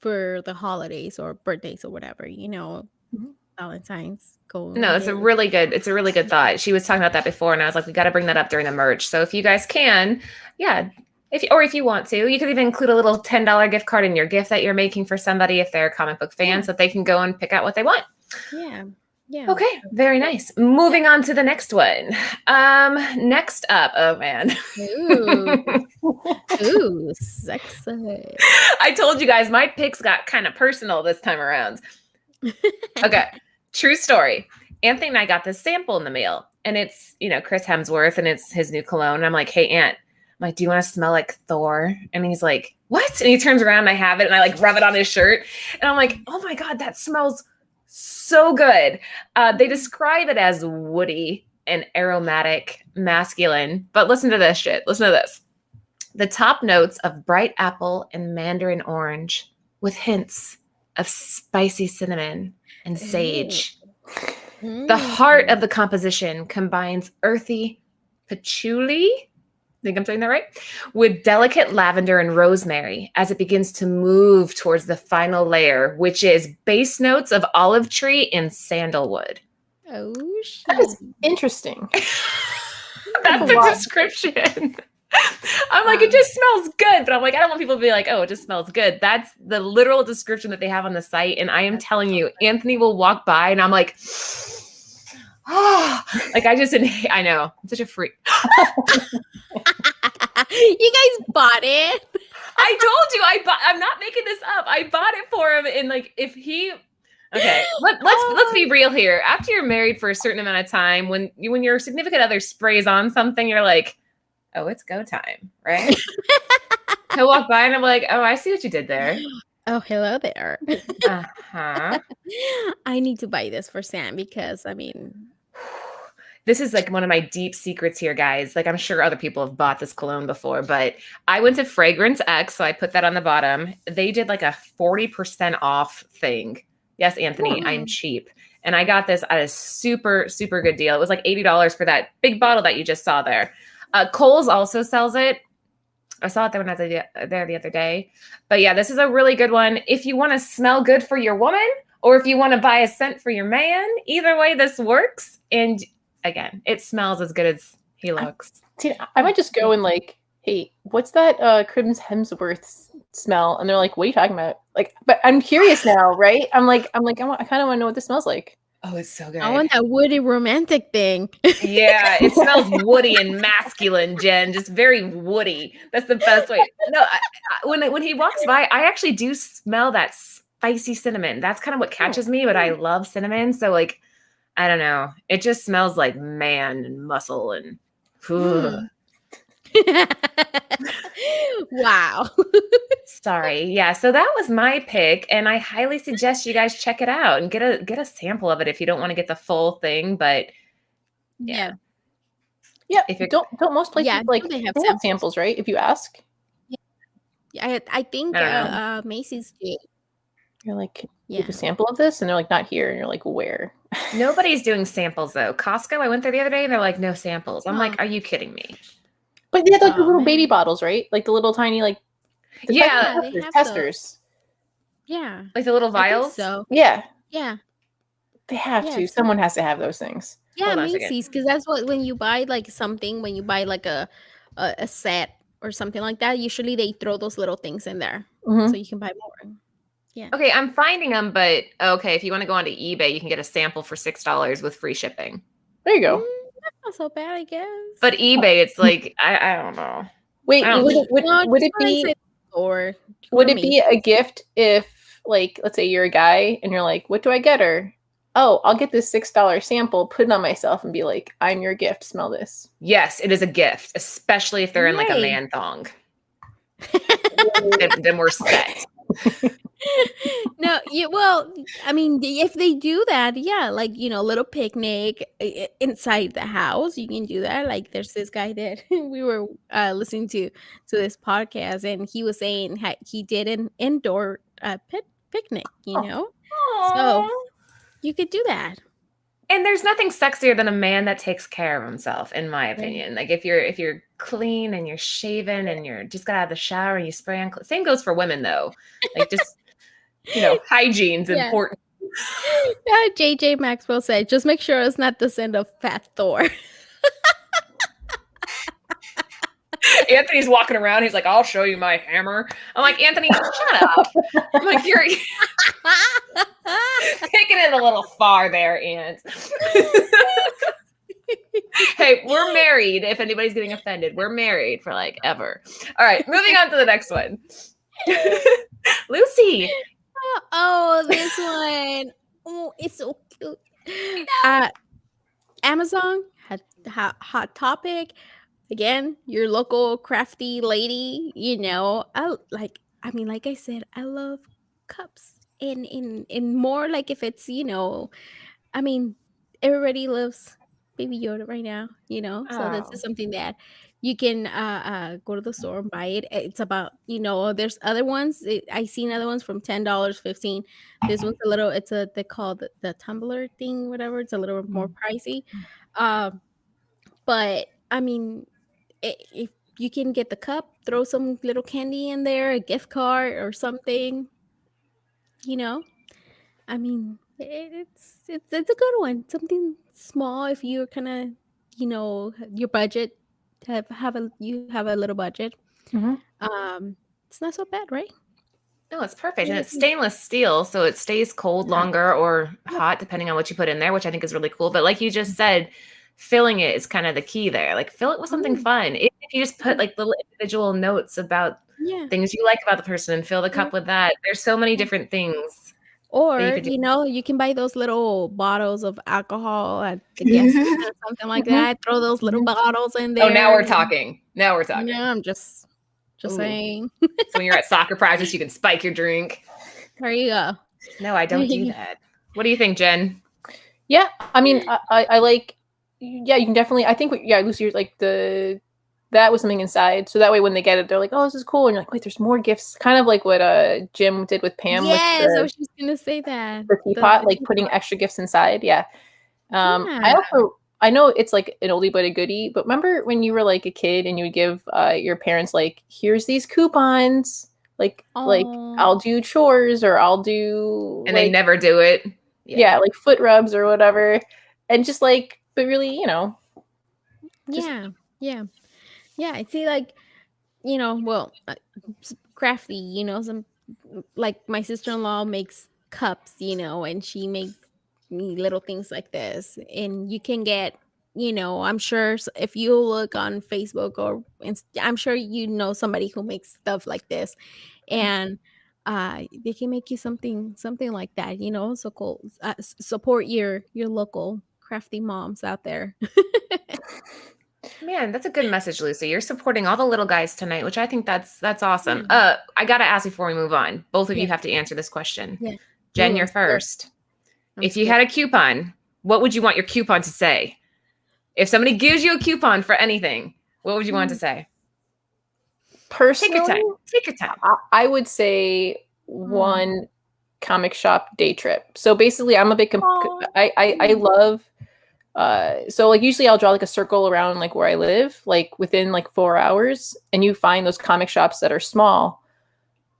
for the holidays or birthdays or whatever, Valentine's. No, it's a really good thought. She was talking about that before, and I was like, we got to bring that up during the merch. So if you guys can, if you want to, you could even include a little $10 gift card in your gift that you're making for somebody if they're a comic book fan, so they can go and pick out what they want. Yeah. Yeah. Okay, very nice. Moving on to the next one. Next up, oh man. Ooh, sexy. I told you guys my picks got kind of personal this time around. Okay, true story. Anthony and I got this sample in the mail, and it's, Chris Hemsworth, and it's his new cologne. And I'm like, hey, Aunt, I'm like, do you want to smell like Thor? And he's like, what? And he turns around and I have it, and I like rub it on his shirt. And I'm like, oh my God, that smells so good. They describe it as woody and aromatic, masculine. But listen to this shit. Listen to this. The top notes of bright apple and mandarin orange with hints of spicy cinnamon and sage. The heart of the composition combines earthy patchouli, I think I'm saying that right, with delicate lavender and rosemary as it begins to move towards the final layer, which is base notes of olive tree and sandalwood. Oh, shit. That is interesting. That's the description. I'm like, it just smells good. But I'm like, I don't want people to be like, oh, it just smells good. That's the literal description that they have on the site. And I am telling you, Anthony will walk by and I'm like, oh, like I know. I'm such a freak. You guys bought it? I told you, I'm not making this up. I bought it for him. And like, if he, okay, let's be real here. After you're married for a certain amount of time, when your significant other sprays on something, you're like, oh, it's go time, right? He'll walk by and I'm like, oh, I see what you did there. Oh, hello there. Uh-huh. I need to buy this for Sam because, this is like one of my deep secrets here, guys. Like, I'm sure other people have bought this cologne before, but I went to Fragrance X, so I put that on the bottom. They did like a 40% off thing. Yes, Anthony, I'm cheap. And I got this at a super, super good deal. It was like $80 for that big bottle that you just saw there. Kohl's also sells it. I saw it there when I was there the other day. But yeah, this is a really good one. If you want to smell good for your woman, or if you want to buy a scent for your man, either way, this works. And again, it smells as good as he looks. I might just go and like, hey, what's that Chris Hemsworth smell? And they're like, what are you talking about? Like, but I'm curious now, right? I kind of want to know what this smells like. Oh, it's so good. I want that woody romantic thing. Yeah, it smells woody and masculine, Jen. Just very woody. That's the best way. No, when he walks by, I actually do smell that spicy cinnamon. That's kind of what catches me, but I love cinnamon. So like, I don't know. It just smells like man and muscle and Wow. Sorry. Yeah. So that was my pick, and I highly suggest you guys check it out and get a sample of it if you don't want to get the full thing. But yeah. If you don't most places they have samples, right? If you ask. Yeah. I think Macy's did. You're like, you have a sample of this, and they're like, not here, and you're like, where? Nobody's doing samples though. Costco, I went there the other day, and they're like, no samples. I'm like, are you kidding me? But they had like the little baby bottles, right? Like the little tiny they have testers. Yeah, like the little vials. So yeah, they have to. Someone has to have those things. Yeah, Macy's, because that's what when you buy like something, when you buy like a set or something like that, usually they throw those little things in there so you can buy more. Yeah. Okay, I'm finding them, but okay, if you want to go onto eBay, you can get a sample for $6 with free shipping. There you go. That's not so bad, I guess. But eBay, it's like I don't know. Wait, would it be a gift if, like, let's say you're a guy and you're like, what do I get her? Oh, I'll get this $6 sample, put it on myself, and be like, I'm your gift. Smell this. Yes, it is a gift, especially if they're in like a man thong. then we're set. No, if they do that, like, little picnic inside the house, you can do that. Like, there's this guy that we were listening to this podcast, and he was saying he did an indoor picnic, so you could do that. And there's nothing sexier than a man that takes care of himself, in my opinion. Like if you're clean and you're shaven and you're just got out of the shower and you spray on. Same goes for women though. Like just hygiene's important. JJ Maxwell said, just make sure it's not the scent of Fat Thor. Anthony's walking around. He's like, I'll show you my hammer. I'm like, Anthony, shut up. I'm like, Taking it a little far there, Aunt. Hey, we're married. If anybody's getting offended, we're married for like ever. All right, moving on to the next one. Lucy. Oh, this one. Oh, it's so cute. Amazon hot topic. Again, your local crafty lady. Like I said, I love cups. In more like if it's everybody loves Baby Yoda right now, so this Oh. is something that you can go to the store and buy it. It's about, there's other ones. I seen other ones from $10, 15. This one's a little, they call the tumbler thing, whatever. It's a little more pricey. But I mean, if you can get the cup, throw some little candy in there, a gift card or something, I mean, it's a good one. Something small if you're kind of, your budget you have a little budget. It's not so bad, right? No, it's perfect. And it's stainless steel, so it stays cold longer or hot, depending on what you put in there, which I think is really cool. But like you just said, filling it is kind of the key there. Like, fill it with something fun. If you just put like little individual notes about things you like about the person and fill the cup with that. There's so many different things. Or, you can buy those little bottles of alcohol at the gas station or something like that. Throw those little bottles in there. Oh, now we're talking. Yeah, I'm just saying. So when you're at soccer practice, you can spike your drink. There you go. No, I don't do that. What do you think, Jen? Yeah, I mean, I like. Yeah, you can definitely. I think. Lucy, you're like that was something inside, so that way when they get it, they're like, "Oh, this is cool," and you're like, "Wait, there's more gifts." Kind of like what Jim did with Pam. Yes, I was just gonna say that. The teapot, like putting extra gifts inside. Yeah. I know it's like an oldie but a goodie, but remember when you were like a kid and you would give your parents like, "Here's these coupons." Like I'll do chores or I'll do, and they never do it. Yeah, like foot rubs or whatever, and just like, but really, Yeah, I see, like, crafty, some, like, my sister-in-law makes cups, and she makes me little things like this. And you can get, I'm sure if you look on Facebook or I'm sure somebody who makes stuff like this. And they can make you something like that, so cool. Support your local crafty moms out there. Man, that's a good message, Lucy. You're supporting all the little guys tonight, which I think that's awesome. I gotta ask before we move on. Both of you have to answer this question. Yeah. Jen, you're first. If you had a coupon, what would you want your coupon to say? If somebody gives you a coupon for anything, what would you want to say? Personally, take your time. I would say one comic shop day trip. So basically, I'm a big I love. So like usually I'll draw like a circle around like where I live, like within like 4 hours, and you find those comic shops that are small,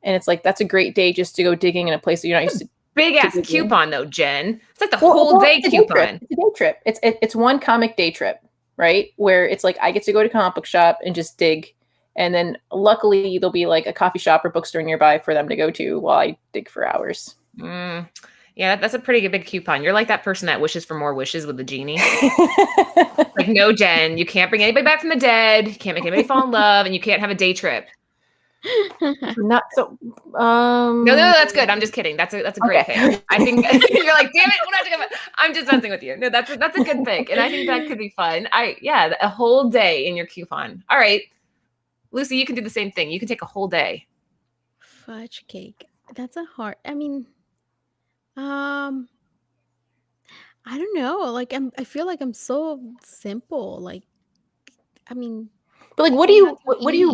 and it's like that's a great day just to go digging in a place that you're not used to. Big ass coupon though, Jen. It's like the whole day coupon. It's a day trip. It's one comic day trip, right? Where it's like I get to go to comic book shop and just dig, and then luckily there'll be like a coffee shop or bookstore nearby for them to go to while I dig for hours. Yeah, that's a pretty big coupon. You're like that person that wishes for more wishes with the genie. Like, no, Jen, you can't bring anybody back from the dead. You can't make anybody fall in love, and you can't have a day trip. Not so. No, that's good. I'm just kidding. That's a great pick. I think you're like, damn it, we're not talking about. I'm just messing with you. No, that's a good pick, and I think that could be fun. A whole day in your coupon. All right, Lucy, you can do the same thing. You can take a whole day. Fudge cake. That's a hard. I mean, I don't know. Like I feel like I'm so simple. Like, I mean, but like, what do you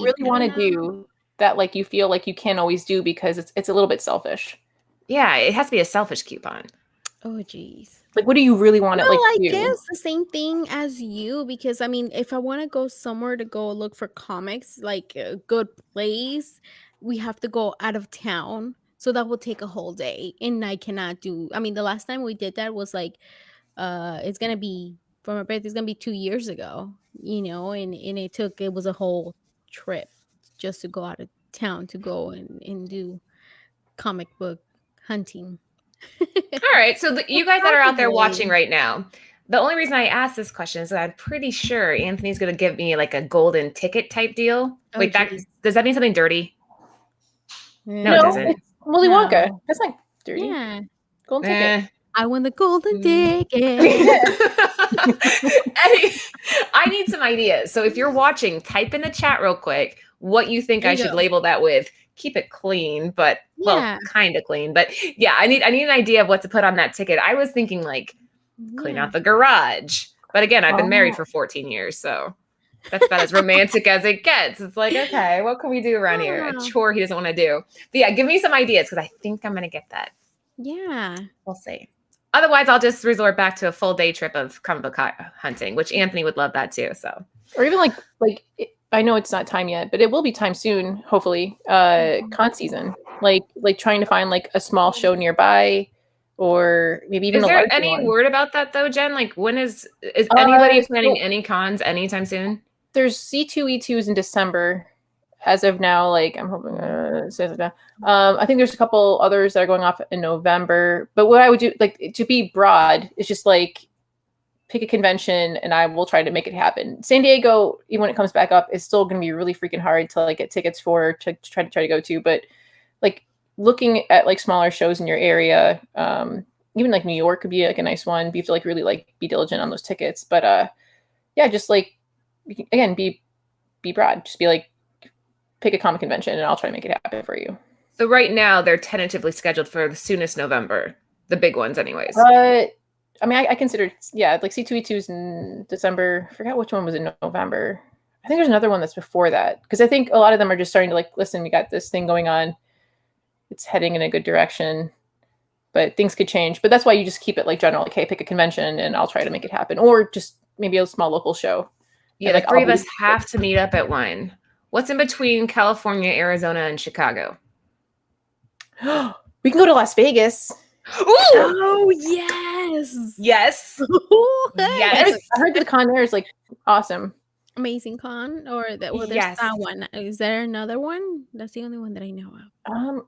really want to do that like you feel like you can't always do because it's a little bit selfish? Yeah, it has to be a selfish coupon. Oh, geez. Like, what do you really want to I guess the same thing as you, because I mean, if I want to go somewhere to go look for comics, like a good place, we have to go out of town. So that will take a whole day, and I cannot do. I mean, the last time we did that was like, it's gonna be for my birthday. It's gonna be 2 years ago, and it was a whole trip just to go out of town to go and do comic book hunting. All right. So you guys that are out there watching right now, the only reason I asked this question is that I'm pretty sure Anthony's going to give me like a golden ticket type deal. Oh, Wait, geez. does that mean something dirty? No, it No, doesn't. it's Willy No. Wonka. That's not dirty. Yeah. Golden ticket. I won the golden ticket. I need some ideas. So if you're watching, type in the chat real quick what you think There I you should go. label that with. Keep it clean, but well, Yeah. kind of clean. But yeah, I need an idea of what to put on that ticket. I was thinking like clean out the garage. But again, I've been married for 14 years, so that's about as romantic as it gets. It's like, okay, what can we do around here? A chore he doesn't want to do. But yeah, give me some ideas because I think I'm going to get that. Yeah. We'll see. Otherwise, I'll just resort back to a full day trip of comic book hunting, which Anthony would love that too. So, Or even like I know it's not time yet, but it will be time soon, hopefully. Con season, like trying to find like a small show nearby, or maybe even is a there larger any one. word about that though, Jen? Like, when is anybody planning any cons anytime soon? There's C2E2s in December. As of now, like I'm hoping. I think there's a couple others that are going off in November. But what I would do, like to be broad, is just like pick a convention, and I will try to make it happen. San Diego, even when it comes back up, is still going to be really freaking hard to like get tickets for to try to go to. But like looking at like smaller shows in your area, even like New York could be like a nice one. But you have to like really like be diligent on those tickets. But yeah, just like again, be broad. Just be like, pick a comic convention and I'll try to make it happen for you. So right now they're tentatively scheduled for the soonest November, the big ones anyways. I mean, I consider, yeah, like C2E2's in December. I forgot which one was in November. I think there's another one that's before that. Because I think a lot of them are just starting to like, listen, we got this thing going on. It's heading in a good direction. But things could change. But that's why you just keep it like general. Like, hey, pick a convention and I'll try to make it happen. Or just maybe a small local show. Yeah, like the three of us have to meet up at one. What's in between California, Arizona, and Chicago? We can go to Las Vegas. Ooh! Oh, yes. Yes. Yes. I heard the con there is like awesome. Amazing Con, or that? Well, there's Yes. that one. Is there another one? That's the only one that I know of.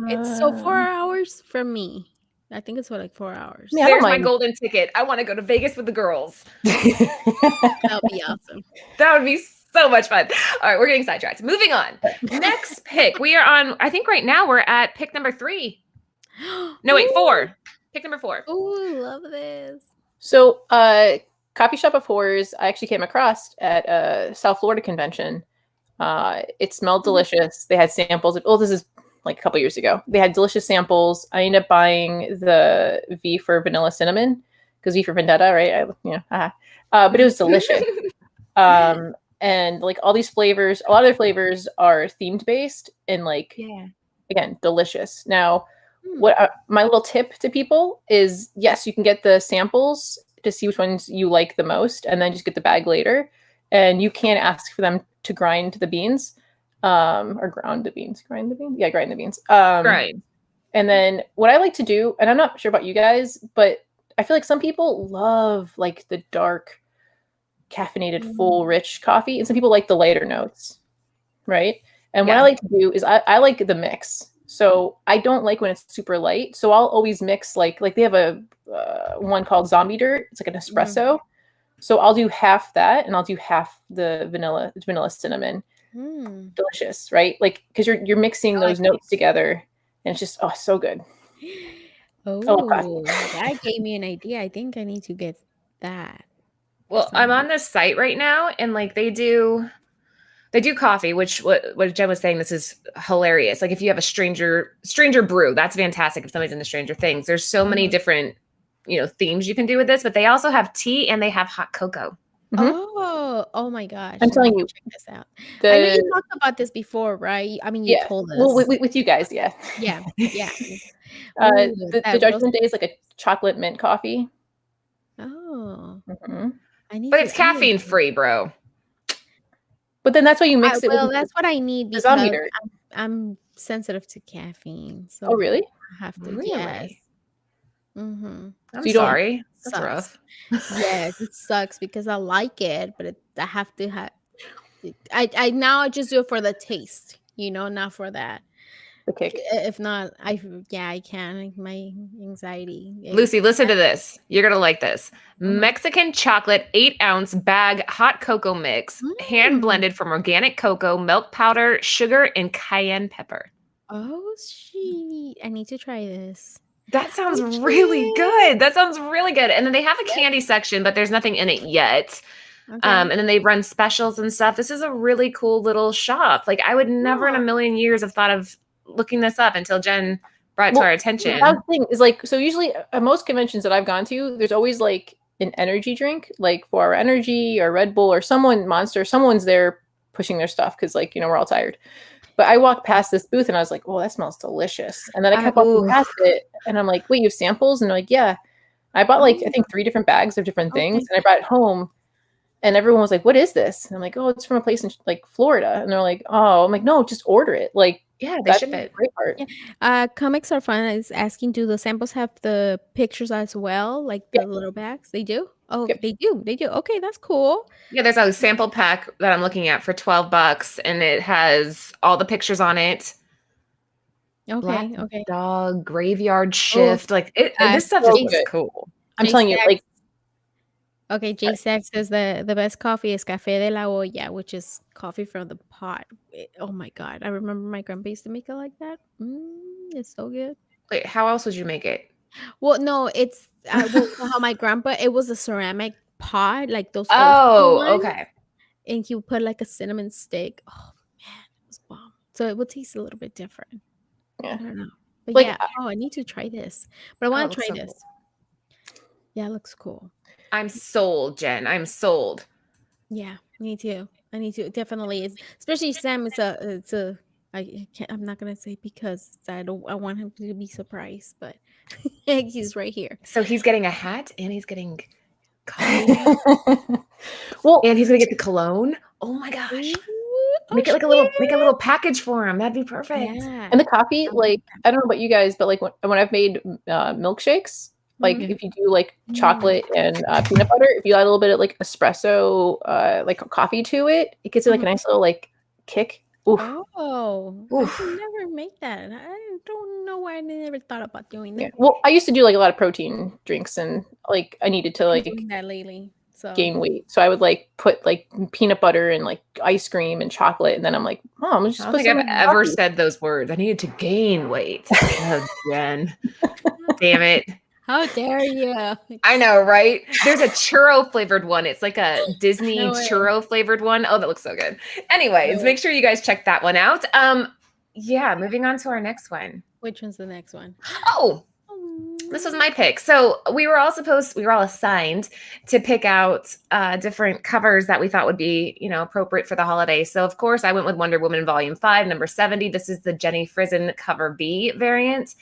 It's so 4 hours from me. I think it's like 4 hours. Yeah, There's my golden ticket. I want to go to Vegas with the girls. That'll be awesome. That would be so much fun. All right, we're getting sidetracked. Moving on. Next pick. We are on, I think right now we're at pick number 3. No, wait, 4. Pick number 4. Oh, love this. So, Coffee Shop of Horrors, I actually came across at a South Florida convention. It smelled delicious. They had samples. This is like a couple years ago. They had delicious samples. I ended up buying the V for Vanilla Cinnamon, because V for Vendetta, right? But it was delicious. And like all these flavors, a lot of their flavors are themed based and like, again, delicious. Now, what my little tip to people is, yes, you can get the samples to see which ones you like the most, and then just get the bag later. And you can ask for them to grind the beans, or grind the beans. Yeah, grind the beans. Right. And then what I like to do, and I'm not sure about you guys, but I feel like some people love like the dark, caffeinated, full, rich coffee, and some people like the lighter notes, right? And what I like to do is I like the mix. So I don't like when it's super light. So I'll always mix like they have a one called Zombie Dirt. It's like an espresso. So I'll do half that, and I'll do half the vanilla cinnamon. Delicious, right? Like, because you're mixing those notes together, and it's just so good. Oh, that gave me an idea. I think I need to get that. Well, I'm on this site right now, and like they do coffee, which what Jen was saying, this is hilarious. Like if you have a stranger brew, that's fantastic. If somebody's into Stranger Things, there's so many different, themes you can do with this, but they also have tea and they have hot cocoa. Oh my gosh. I'm telling you, check this out. I know you talked about this before, right? I mean, you told us. Well, with you guys, yeah. Yeah. The Judgment Day is like a chocolate mint coffee. Oh. But it's caffeine free, bro. But then that's why you mix it. Well, that's what I need because I'm sensitive to caffeine. So oh, really? I have to. Really? Yes. I'm sorry. That's rough. Yes, it sucks because I like it, but I have to have. I now just do it for the taste, not for that. the kick. If not, I can. Like, my anxiety. Lucy, listen to this. You're going to like this. Mexican chocolate 8-ounce bag hot cocoa mix, hand blended from organic cocoa, milk powder, sugar, and cayenne pepper. Oh, shit. I need to try this. That sounds really good. That sounds really good. And then they have a candy section, but there's nothing in it yet. Okay. And then they run specials and stuff. This is a really cool little shop. Like, I would never in a million years have thought of looking this up until Jen brought it to our attention. The thing is, like, so usually at most conventions that I've gone to, there's always like an energy drink, like for Energy or Red Bull or someone's there pushing their stuff because, like, we're all tired. But I walked past this booth and I was like, oh, that smells delicious. And then I kept walking past it and I'm like, wait, you have samples? And they're like, yeah. I bought like, I think 3 different bags of different things. And I brought it home and everyone was like, what is this? And I'm like, oh, it's from a place in like Florida. And they're like, oh, I'm like, no, just order it. Like, yeah, they ship it. Great part. Yeah. Comics Are Fun is asking, do the samples have the pictures as well? Like the little bags? They do? Oh, they do. They do. Okay, that's cool. Yeah, there's a sample pack that I'm looking at for $12, and it has all the pictures on it. Okay. Black Dog, Graveyard Shift. Like this stuff is cool. I'm telling you, like. Okay, J Sax says the best coffee is café de la olla, which is coffee from the pot. Oh my God, I remember my grandpa used to make it like that. It's so good. Wait, how else would you make it? Well, no, it's how my grandpa. It was a ceramic pot, like those. Okay. And he would put like a cinnamon stick. Oh man, it was bomb. So it would taste a little bit different. Yeah, I don't know, but like, I need to try this. But I want to try this. Cool. Yeah, it looks cool. I'm sold, Jen. I'm sold. Yeah, me too. I need to definitely. Especially Sam. I'm not gonna say because I want him to be surprised, but he's right here. So he's getting a hat and he's getting coffee. And he's gonna get the cologne. Oh my gosh! Make it like a little package for him. That'd be perfect. Yeah. And the coffee, like, I don't know about you guys, but like when I've made milkshakes. Like if you do like chocolate and peanut butter, if you add a little bit of like espresso, like coffee to it, it gives it like a nice little like kick. Oof. Oh, I can never make that. I don't know why I never thought about doing that. Yeah. Well, I used to do like a lot of protein drinks, and like I needed to like that lately. So gain weight, so I would like put like peanut butter and like ice cream and chocolate, and then I'm like, Mom, let's just. I don't think I've ever said those words. I needed to gain weight. Oh, Jen, damn it. How dare you? I know, right? There's a churro flavored one. It's like a Disney churro flavored one. Oh, that looks so good. Anyways, make sure you guys check that one out. Yeah, moving on to our next one. Which one's the next one? Oh, this was my pick. So we were all assigned to pick out different covers that we thought would be, appropriate for the holiday. So of course I went with Wonder Woman Volume 5, number 70. This is the Jenny Frison cover B variant.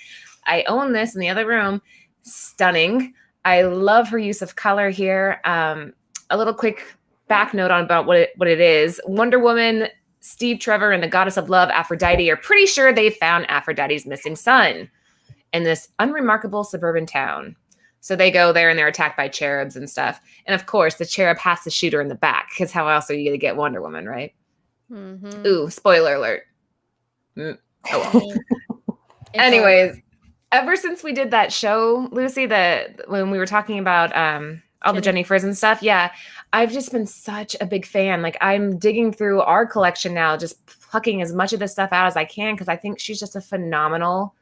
I own this in the other room. Stunning. I love her use of color here. A little quick back note on about what it is. Wonder Woman, Steve Trevor, and the goddess of love, Aphrodite, are pretty sure they found Aphrodite's missing son in this unremarkable suburban town. So they go there and they're attacked by cherubs and stuff. And of course, the cherub has to shoot her in the back because how else are you going to get Wonder Woman, right? Mm-hmm. Ooh, spoiler alert. Oh well. Anyways. Ever since we did that show, Lucy, when we were talking about all the Jenny Frison stuff, I've just been such a big fan. Like, I'm digging through our collection now, just plucking as much of this stuff out as I can because I think she's just a phenomenal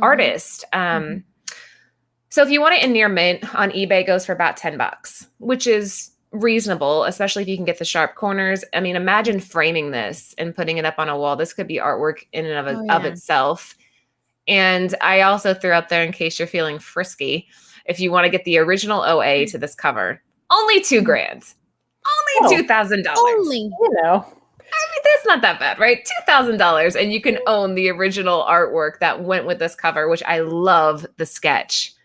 artist. So if you want it in near mint on eBay, it goes for about $10, which is reasonable, especially if you can get the sharp corners. I mean, imagine framing this and putting it up on a wall. This could be artwork in and of itself. And I also threw out there, in case you're feeling frisky, if you want to get the original OA to this cover, only $2,000, only $2,000. Only, I mean, that's not that bad, right? $2,000, and you can own the original artwork that went with this cover, which I love the sketch.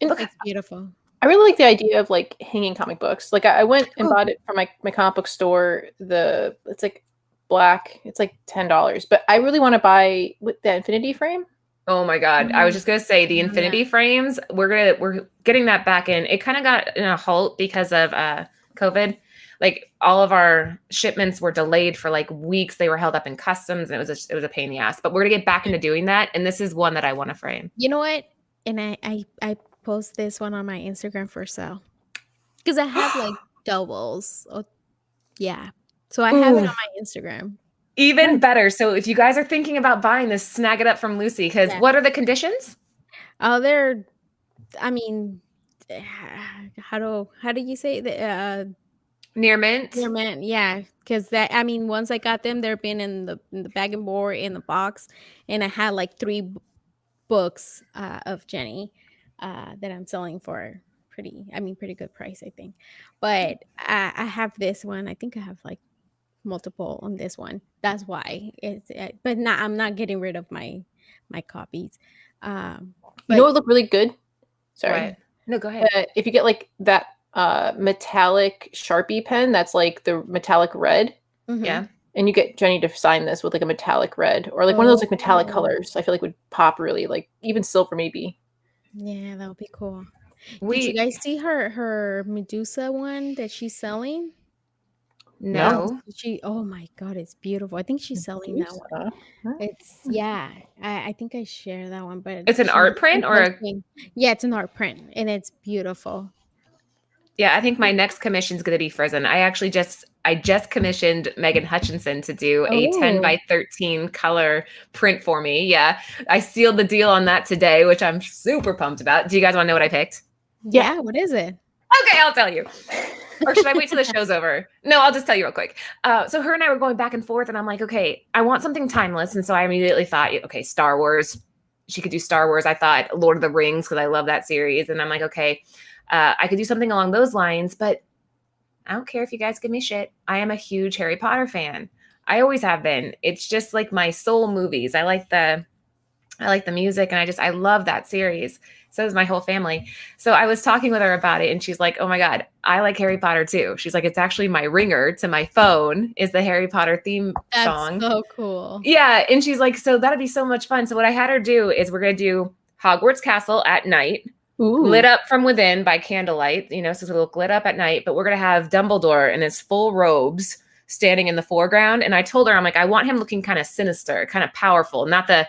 Look, it's beautiful. I really like the idea of like hanging comic books. Like I went and bought it from my comic book store. It's like black. It's like $10, but I really want to buy with the infinity frame. Oh my God. I was just going to say the infinity frames, we're getting that back in. It kind of got in a halt because of COVID, like all of our shipments were delayed for like weeks. They were held up in customs, and it was a pain in the ass. But we're gonna get back into doing that, and this is one that I want to frame. You know what? And I post this one on my Instagram for sale because I have like doubles. Oh, yeah. So I have it on my Instagram. Even better. So if you guys are thinking about buying this, snag it up from Lucy. Because what are the conditions? Oh, they're. I mean, how do you say that? Near mint. Near mint, yeah. Because that, I mean, once I got them, they've been in the bag and board in the box, and I had like 3 books of Jenny that I'm selling for pretty good price, I think. But I have this one. I think I have like multiple on this one. That's why it's. But not. I'm not getting rid of my copies. You know what would look really good? Sorry. What? No, go ahead. If you get like that metallic Sharpie pen that's like the metallic red. Yeah. And you get Jenny to sign this with like a metallic red or like one of those like metallic colors. I feel like would pop really, like even silver maybe. Yeah, that would be cool. Did you guys see her Medusa one that she's selling? No. Oh my god, it's beautiful. I think she's selling that one. It's I think I share that one, but it's an art print yeah, it's an art print and it's beautiful. Yeah, I think my next commission is going to be Frozen. I just commissioned Megan Hutchinson to do a 10 by 13 color print for me. Yeah, I sealed the deal on that today, which I'm super pumped about. Do you guys want to know what I picked? Yeah, what is it? Okay, I'll tell you. Or should I wait till the show's over? No, I'll just tell you real quick. So her and I were going back and forth, and I'm like, okay, I want something timeless. And so I immediately thought, okay, Star Wars. She could do Star Wars. I thought Lord of the Rings because I love that series. And I'm like, okay, I could do something along those lines, but I don't care if you guys give me shit. I am a huge Harry Potter fan. I always have been. It's just like my soul movies. I like the music, and I love that series. So does my whole family. So I was talking with her about it, and she's like, oh my God, I like Harry Potter too. She's like, it's actually my ringer to my phone is the Harry Potter theme song. That's so cool. Yeah. And she's like, so that'd be so much fun. So what I had her do is we're going to do Hogwarts Castle at night. Ooh. Lit up from within by candlelight, so it's a little lit up at night, but we're going to have Dumbledore in his full robes standing in the foreground. And I told her, I'm like, I want him looking kind of sinister, kind of powerful, not the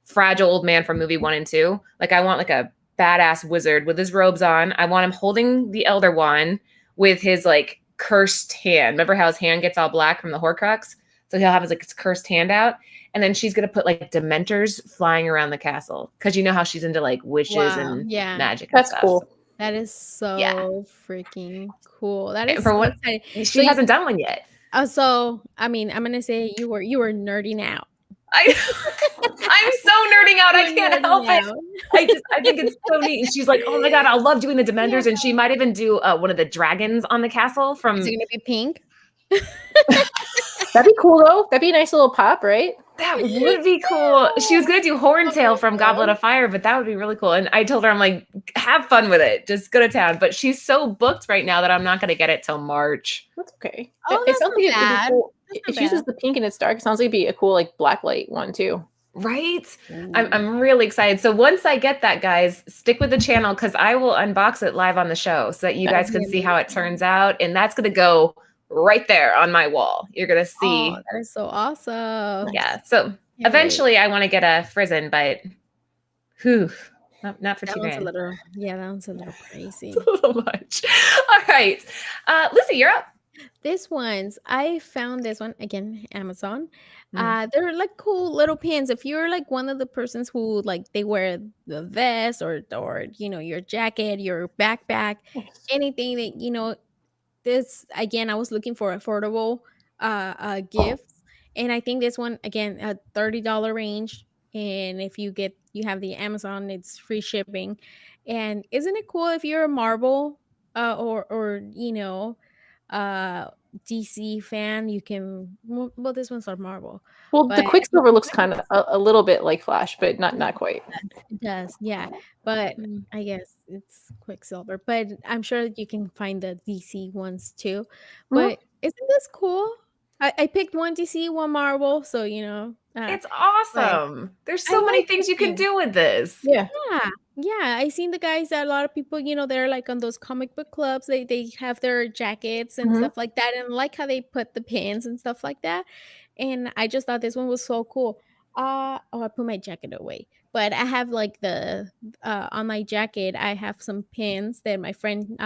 fragile old man from movie 1 and 2. Like I want like a badass wizard with his robes on. I want him holding the Elder Wand with his like cursed hand. Remember how his hand gets all black from the Horcrux? So he'll have his like his cursed hand out. And then she's going to put like Dementors flying around the castle. Because you know how she's into like witches and magic. That's and stuff. cool. That is so freaking cool. That is for what she hasn't done one yet. So I mean, I'm going to say you were nerding out. I'm so nerding out. I can't help it. I think it's so neat. And she's like, oh my God, I love doing the Dementors. And she might even do one of the dragons on the castle from. Is it going to be pink? That'd be cool though. That'd be a nice little pop, right? That would be cool. She was going to do Horntail from Goblet of Fire, but that would be really cool. And I told her, I'm like, have fun with it. Just go to town. But she's so booked right now that I'm not going to get it till March. That's okay. Oh, it sounds like it'd be cool. If she uses the pink and it's dark, it sounds like it'd be a cool like blacklight one too. Right? I'm really excited. So once I get that, guys, stick with the channel because I will unbox it live on the show so that you guys can see how it turns out. And that's going to go right there on my wall. You're going to see. Oh, that is so awesome. Yeah. So eventually I want to get a Frozen, but not for $2,000. That one's a little crazy. A little much. All right. Lucy, you're up. This one's, I found this one again, Amazon. They're like cool little pins. If you're like one of the persons who like they wear the vest or your jacket, your backpack, anything that this again, I was looking for affordable gifts, and I think this one again a $30 range. And if you have the Amazon, it's free shipping. And isn't it cool if you're a Marvel or DC fan, you can this one's on Marvel. Well, the Quicksilver looks kind of a little bit like Flash, but not quite. It does, yeah. But I guess it's Quicksilver. But I'm sure that you can find the DC ones too. But isn't this cool? I picked one DC, one Marvel, so it's awesome. There's so many things you can do with this. Yeah. Yeah, I seen the guys that a lot of people, they're like on those comic book clubs. They have their jackets and Mhm. stuff like that, and I like how they put the pins and stuff like that. And I just thought this one was so cool. I put my jacket away, but I have like the on my jacket. I have some pins that my friend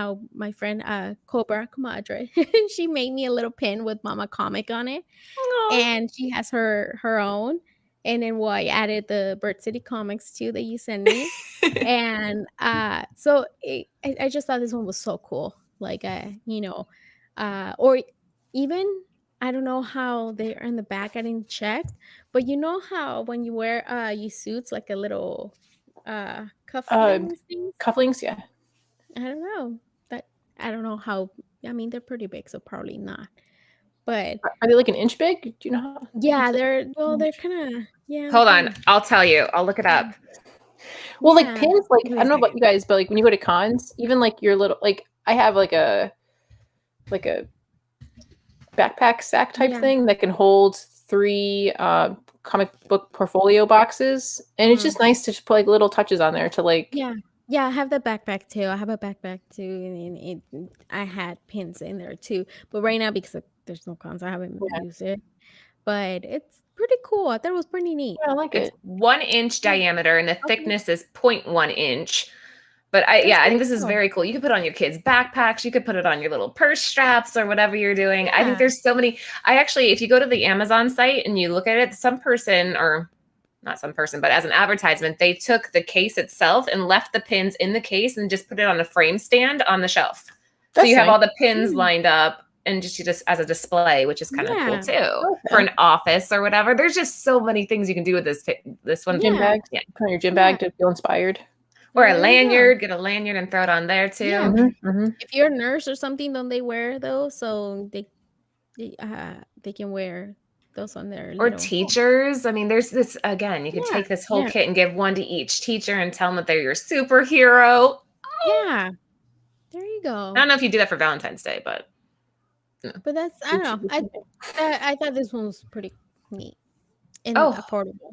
Cobra Comadre, she made me a little pin with Mama Comic on it, Aw. and she has her own. And then I added the Bird City comics too that you sent me. And I just thought this one was so cool. Like or even I don't know how they are in the back. I didn't check, but you know how when you wear your suits like a little cufflinks things. Cufflinks, yeah. I don't know that. I don't know how. I mean, they're pretty big, so probably not. But Are they like an inch big? Do you know how? yeah, they're kind of Hold on. I'll tell you. I'll look it up. Well, like Yeah. pins, like Wait I a don't know about second. you guys, but like when you go to cons, even like your little, like I have like a backpack sack type Yeah. thing that can hold 3 comic book portfolio boxes, and it's just nice to just put like little touches on there to like. Yeah. Yeah, I have the backpack too. I have a backpack too, and I had pins in there too. But right now, because there's no cons, I haven't Yeah. used it. But it's pretty cool. I thought it was pretty neat. Yeah, I like It's it. 1 inch diameter and the thickness is 0.1 inch. But I That's think pretty this is cool. very cool. You could put it on your kids' backpacks. You could put it on your little purse straps or whatever you're doing. I think Yeah. there's so many. I actually, if you go to the Amazon site and you look at it, some person, or not some person, but as an advertisement, they took the case itself and left the pins in the case and just put it on a frame stand on the shelf. So That's you have nice. all the pins Mm. lined up and just as a display, which is kind of cool Yeah. too for an office or whatever. There's just so many things you can do with this one. Gym Yeah. bag. Yeah. Put on your gym bag to feel inspired. Or a There you go. lanyard, get a lanyard and throw it on there too. Yeah. Mm-hmm. If you're a nurse or something, don't they wear those so they can wear those on their Or little. teachers. I mean, there's this again. You could Yeah. take this whole Yeah. kit and give one to each teacher and tell them that they're your superhero. Yeah. There you go. I don't know if you do that for Valentine's Day, but But that's I don't know. I thought this one was pretty neat and Oh. affordable.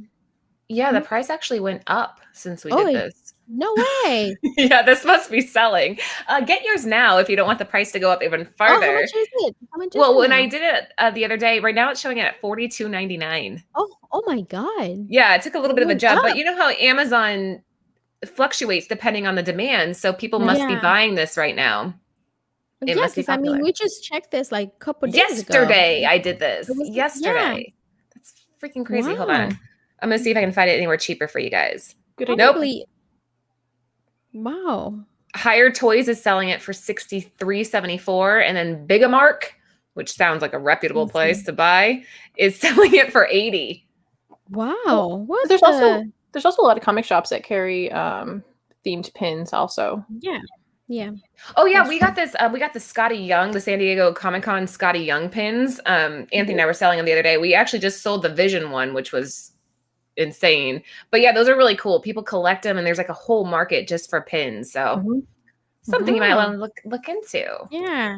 yeah, the price actually went up since we Oh, did this. No way. Yeah, this must be selling. Get yours now if you don't want the price to go up even Oh, further. how much is it? How much is Well, it when now? I did it the other day, right now it's showing it at $42.99. Oh my God. Yeah, it took a little It bit of a went jump, up. but you know how Amazon fluctuates depending on the demand, so people must be Yeah. buying this right now. It Yeah, must be because I mean, popular. we just checked this like a couple days ago. Yesterday, I did this. It was- Yesterday. That's freaking crazy. Hold Wow. on. I'm going to see if I can find it anywhere cheaper for you guys. Good idea. Nope. Probably. Wow. Higher Toys is selling it for $63.74, and then Bigamark, which sounds like a reputable Let's place see. to buy, is selling it for $80. Wow. What's There's the? also a lot of comic shops that carry themed pins also. Yeah. Yeah. Oh yeah, That's we got this. We got the Scotty Young, the San Diego Comic-Con Scotty Young pins. Anthony and I were selling them the other day. We actually just sold the Vision one, which was insane. But yeah, those are really cool. People collect them, and there's like a whole market just for pins. So something you might want to look into. Yeah.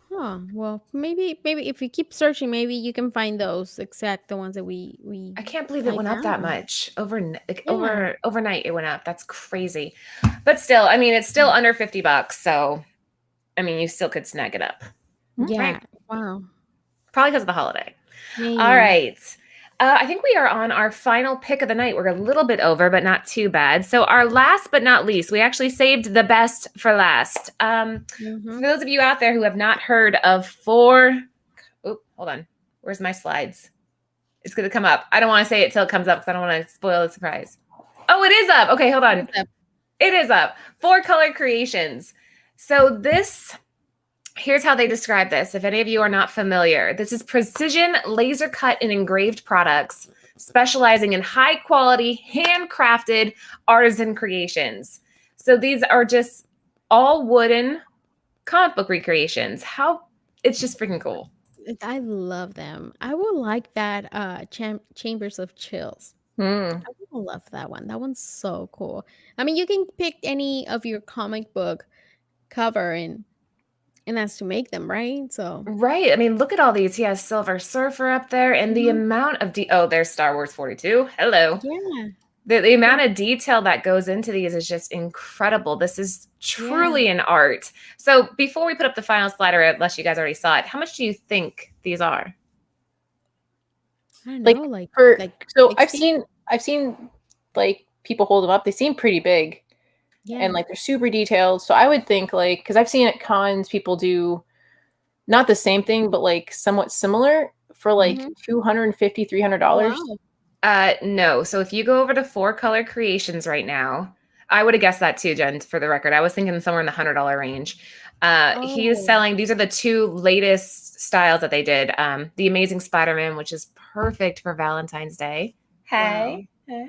Huh. Well, maybe if you keep searching, maybe you can find those exact the ones that we. I can't believe it went up that much overnight. Yeah. Overnight, it went up. That's crazy. But still, I mean, it's still under $50. So, I mean, you still could snag it up. Yeah. Right? Wow. Probably because of the holiday. Yeah. All right. I think we are on our final pick of the night. We're a little bit over, but not too bad. So our last but not least, we actually saved the best for last. For those of you out there who have not heard of hold on. Where's my slides? It's going to come up. I don't want to say it till it comes up because I don't want to spoil the surprise. Oh, it is up. Okay, hold on. It is up. 4 Color Creations. So here's how they describe this. If any of you are not familiar, this is precision laser cut and engraved products specializing in high quality, handcrafted artisan creations. So these are just all wooden comic book recreations. It's just freaking cool. I love them. I would like that Chambers of Chills. I would love that one. That one's so cool. I mean, you can pick any of your comic book cover and that's to make them, right? So right. I mean, look at all these. He has Silver Surfer up there, and the amount of there's Star Wars 42. Hello. yeah. The amount of detail that goes into these is just incredible. This is truly an art. So before we put up the final slider, unless you guys already saw it, how much do you think these are? I don't know, so 60? I've seen like people hold them up. They seem pretty big. Yeah. And like they're super detailed. So I would think like, because I've seen at cons people do not the same thing, but like somewhat similar for like $250, $300. Wow. No. So if you go over to 4Color Creations right now, I would have guessed that too, Jen, for the record. I was thinking somewhere in the $100 range. He is selling, these are the 2 latest styles that they did. The Amazing Spider-Man, which is perfect for Valentine's Day. Hey. Wow.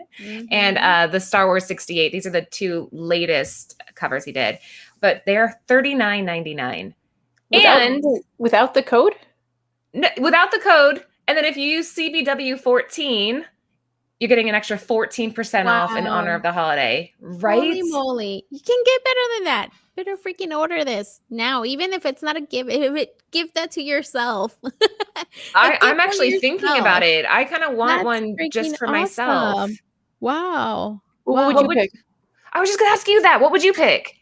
And the Star Wars 68. These are the 2 latest covers he did. But they're $39.99. And without the code? Without the code. And then if you use CBW14, you're getting an extra 14% off in honor of the holiday. Right? Holy moly. You can get better than that. Better freaking order this now, even if it's not a gift. Give that to yourself. I'm actually thinking about it. I kind of want one just for myself. Wow. What would you pick? I was just going to ask you that. What would you pick?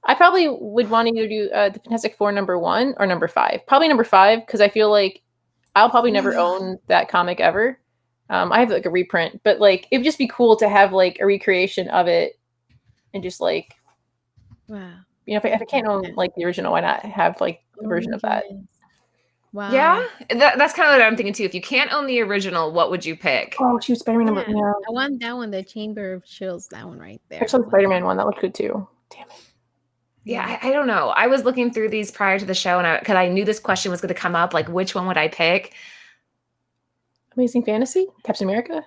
I probably would want to either do the Fantastic Four #1 or #5. Probably #5 because I feel like I'll probably never own that comic ever. I have like a reprint, but like it would just be cool to have like a recreation of it and just like, wow. You know, if I can't own like the original, why not have like a version of that? Wow. Yeah, that's kind of what I'm thinking too. If you can't own the original, what would you pick? Oh, shoot, Spider-Man #1. Yeah. I want that one, the Chamber of Chills, that one right there. Actually, the Spider-Man one, that looked good too. Damn it. Yeah, I don't know. I was looking through these prior to the show, and because I knew this question was going to come up, like which one would I pick? Amazing Fantasy, Captain America.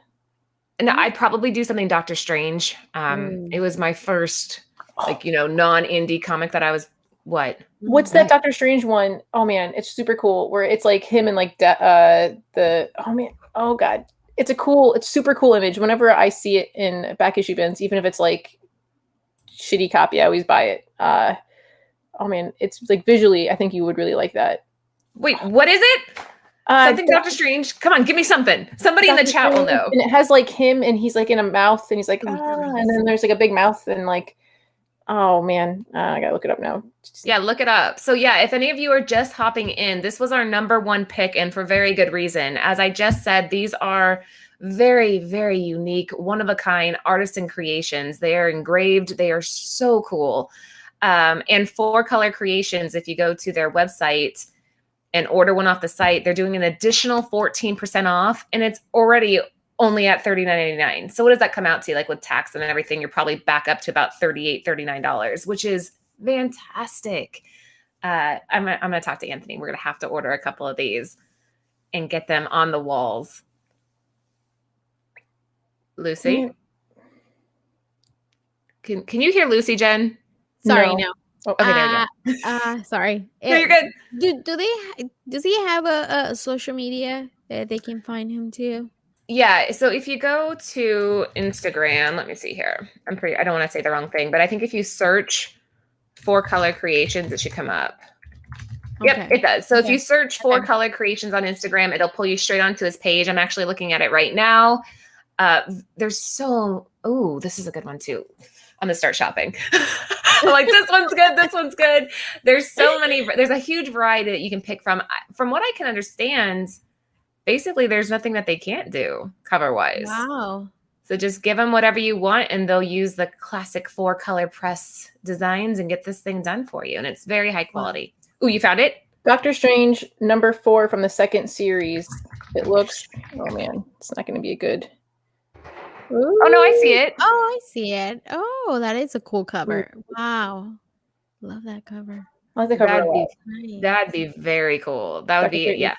And I'd probably do something Doctor Strange. It was my first, like non-indie comic that I was. What's that Doctor Strange one? Oh man, it's super cool. Where it's like him and like oh god, it's super cool image. Whenever I see it in back issue bins, even if it's like shitty copy, I always buy it. Oh man, it's like visually, I think you would really like that. Wait, what is it? Something Doctor Strange. Come on, give me something. Somebody Dr. in the chat will know. And it has like him, and he's like in a mouth, and he's like, and then there's like a big mouth, and like, oh man, I gotta look it up now. Yeah, look it up. So yeah, if any of you are just hopping in, this was our #1 pick, and for very good reason. As I just said, these are very, very unique, one-of-a-kind artisan creations. They are engraved. They are so cool. And 4Color Creations, if you go to their website and order one off the site, they're doing an additional 14% off, and it's already only at $39.99. So what does that come out to? Like with tax and everything, you're probably back up to about $38, $39, which is fantastic. I'm gonna talk to Anthony. We're gonna have to order a couple of these and get them on the walls. Lucy, can you hear Lucy, Jen? Sorry, no. Oh, okay, there you go. Sorry. No, you're good. Does he have a social media that they can find him too? Yeah. So if you go to Instagram, let me see here. I don't want to say the wrong thing, but I think if you search 4Color Creations, it should come up. Okay. Yep, it does. So if you search 4Color Creations on Instagram, it'll pull you straight onto his page. I'm actually looking at it right now. This is a good one too. I'm gonna start shopping. I'm like, this one's good. This one's good. There's a huge variety that you can pick from. From what I can understand, basically there's nothing that they can't do cover wise. Wow. So just give them whatever you want, and they'll use the classic 4Color press designs and get this thing done for you. And it's very high quality. Ooh, you found it? Doctor Strange #4 from the second series. It looks, oh man, it's not going to be a good. Ooh. Oh no, I see it. Oh, I see it. Oh, that is a cool cover. Wow. Love that cover. I like the cover that'd be very cool. That would be, yeah.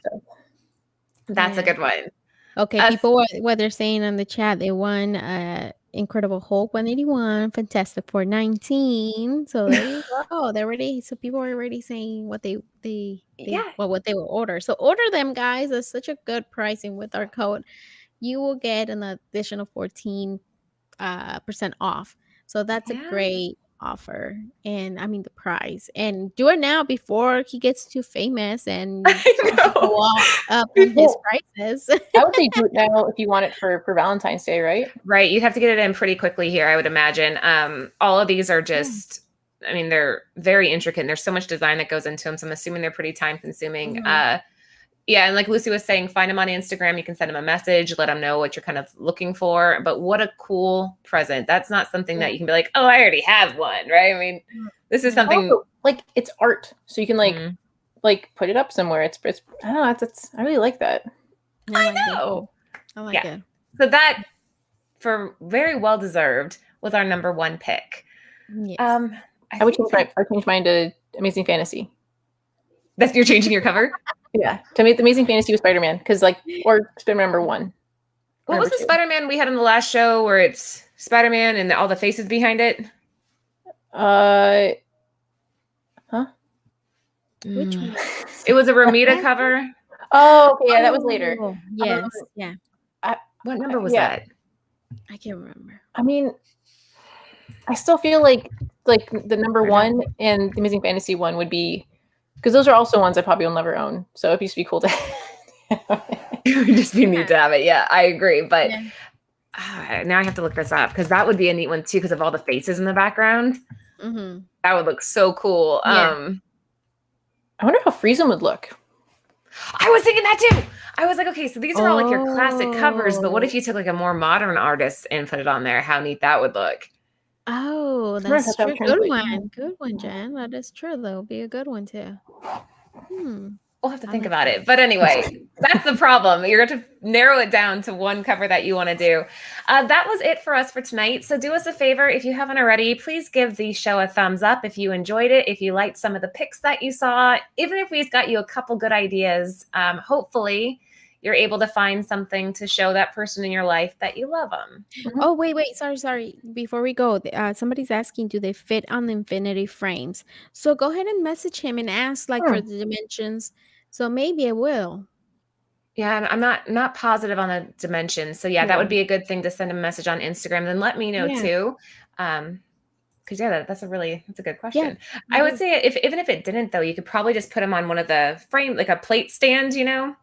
That's a good one. Okay, people, what they're saying on the chat, they won Incredible Hulk 181, Fantastic Four 19. So there you go. People are already saying what they what they will order. So order them, guys. It's such a good pricing with our code. You will get an additional 14% off. So that's a great offer, and I mean the price, and do it now before he gets too famous and I know. go up on his prices. I would say do it now if you want it for Valentine's Day, right? Right. You'd have to get it in pretty quickly here, I would imagine. All of these are just, I mean, they're very intricate and there's so much design that goes into them. So I'm assuming they're pretty time consuming. Yeah. And like Lucy was saying, find them on Instagram. You can send them a message, let them know what you're kind of looking for. But what a cool present. That's not something that you can be like, oh, I already have one. Right. I mean, this is something also, like it's art. So you can like put it up somewhere. It's I don't know. I really like that. I know. I like it. So that, for very well deserved, was our number one pick. Yes. I would change mine to Amazing Fantasy. That's you're changing your cover? Yeah, to me, the Amazing Fantasy was Spider-Man because or Spider-Man number 1. What was the Spider-Man we had in the last show where it's Spider-Man and all the faces behind it? Which one? It was a Romita cover. Oh, okay, yeah, that was later. Yes, yeah. What number was that? I can't remember. I mean, I still feel like the number 1 and the Amazing Fantasy one would be, because those are also ones I probably will never own. So it'd just be cool to. It would just be neat to have it. Yeah, I agree. But now I have to look this up because that would be a neat one too because of all the faces in the background. Mm-hmm. That would look so cool. Yeah. I wonder how Friesen would look. I was thinking that too. I was like, okay, so these are all like your classic covers, but what if you took like a more modern artist and put it on there? How neat that would look. Oh, that's true. Good one. Good one, Jen. That is true, though. Be a good one, too. We'll have to think about it. But anyway, that's the problem. You're going to narrow it down to one cover that you want to do. That was it for us for tonight. So do us a favor. If you haven't already, please give the show a thumbs up if you enjoyed it, if you liked some of the picks that you saw, even if we've got you a couple good ideas. Hopefully, you're able to find something to show that person in your life that you love them. Oh, wait. Sorry. Before we go, somebody's asking, do they fit on the infinity frames? So go ahead and message him and ask for the dimensions. So maybe it will. Yeah, I'm not positive on the dimensions. So yeah, that would be a good thing to send a message on Instagram. Then let me know too. Because that's a good question. Yeah. I would say even if it didn't though, you could probably just put them on one of the frame, like a plate stand, and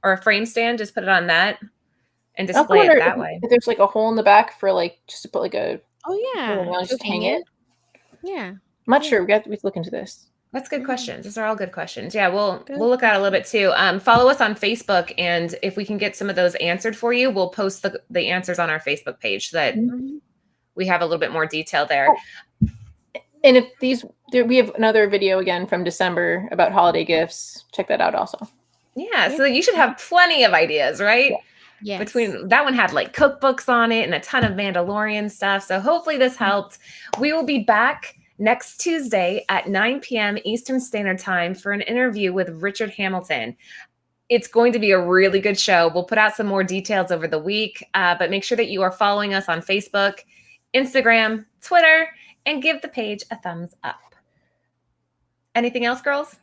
or a frame stand, just put it on that and display it that way. If there's like a hole in the back for just to put like a just hang it. Yeah. I'm not sure. We have to look into this. That's good questions. Those are all good questions. Yeah, we'll look at it a little bit too. Follow us on Facebook, and if we can get some of those answered for you, we'll post the answers on our Facebook page so that we have a little bit more detail there. Oh. And if we have another video again from December about holiday gifts. Check that out also. Yeah, so you should have plenty of ideas, right? Yeah. Between that one had cookbooks on it and a ton of Mandalorian stuff. So hopefully this helped. We will be back next Tuesday at 9 p.m. Eastern Standard Time for an interview with Richard Hamilton. It's going to be a really good show. We'll put out some more details over the week, but make sure that you are following us on Facebook, Instagram, Twitter, and give the page a thumbs up. Anything else, girls?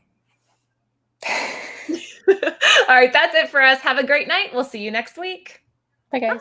All right, that's it for us. Have a great night. We'll see you next week. Bye, guys.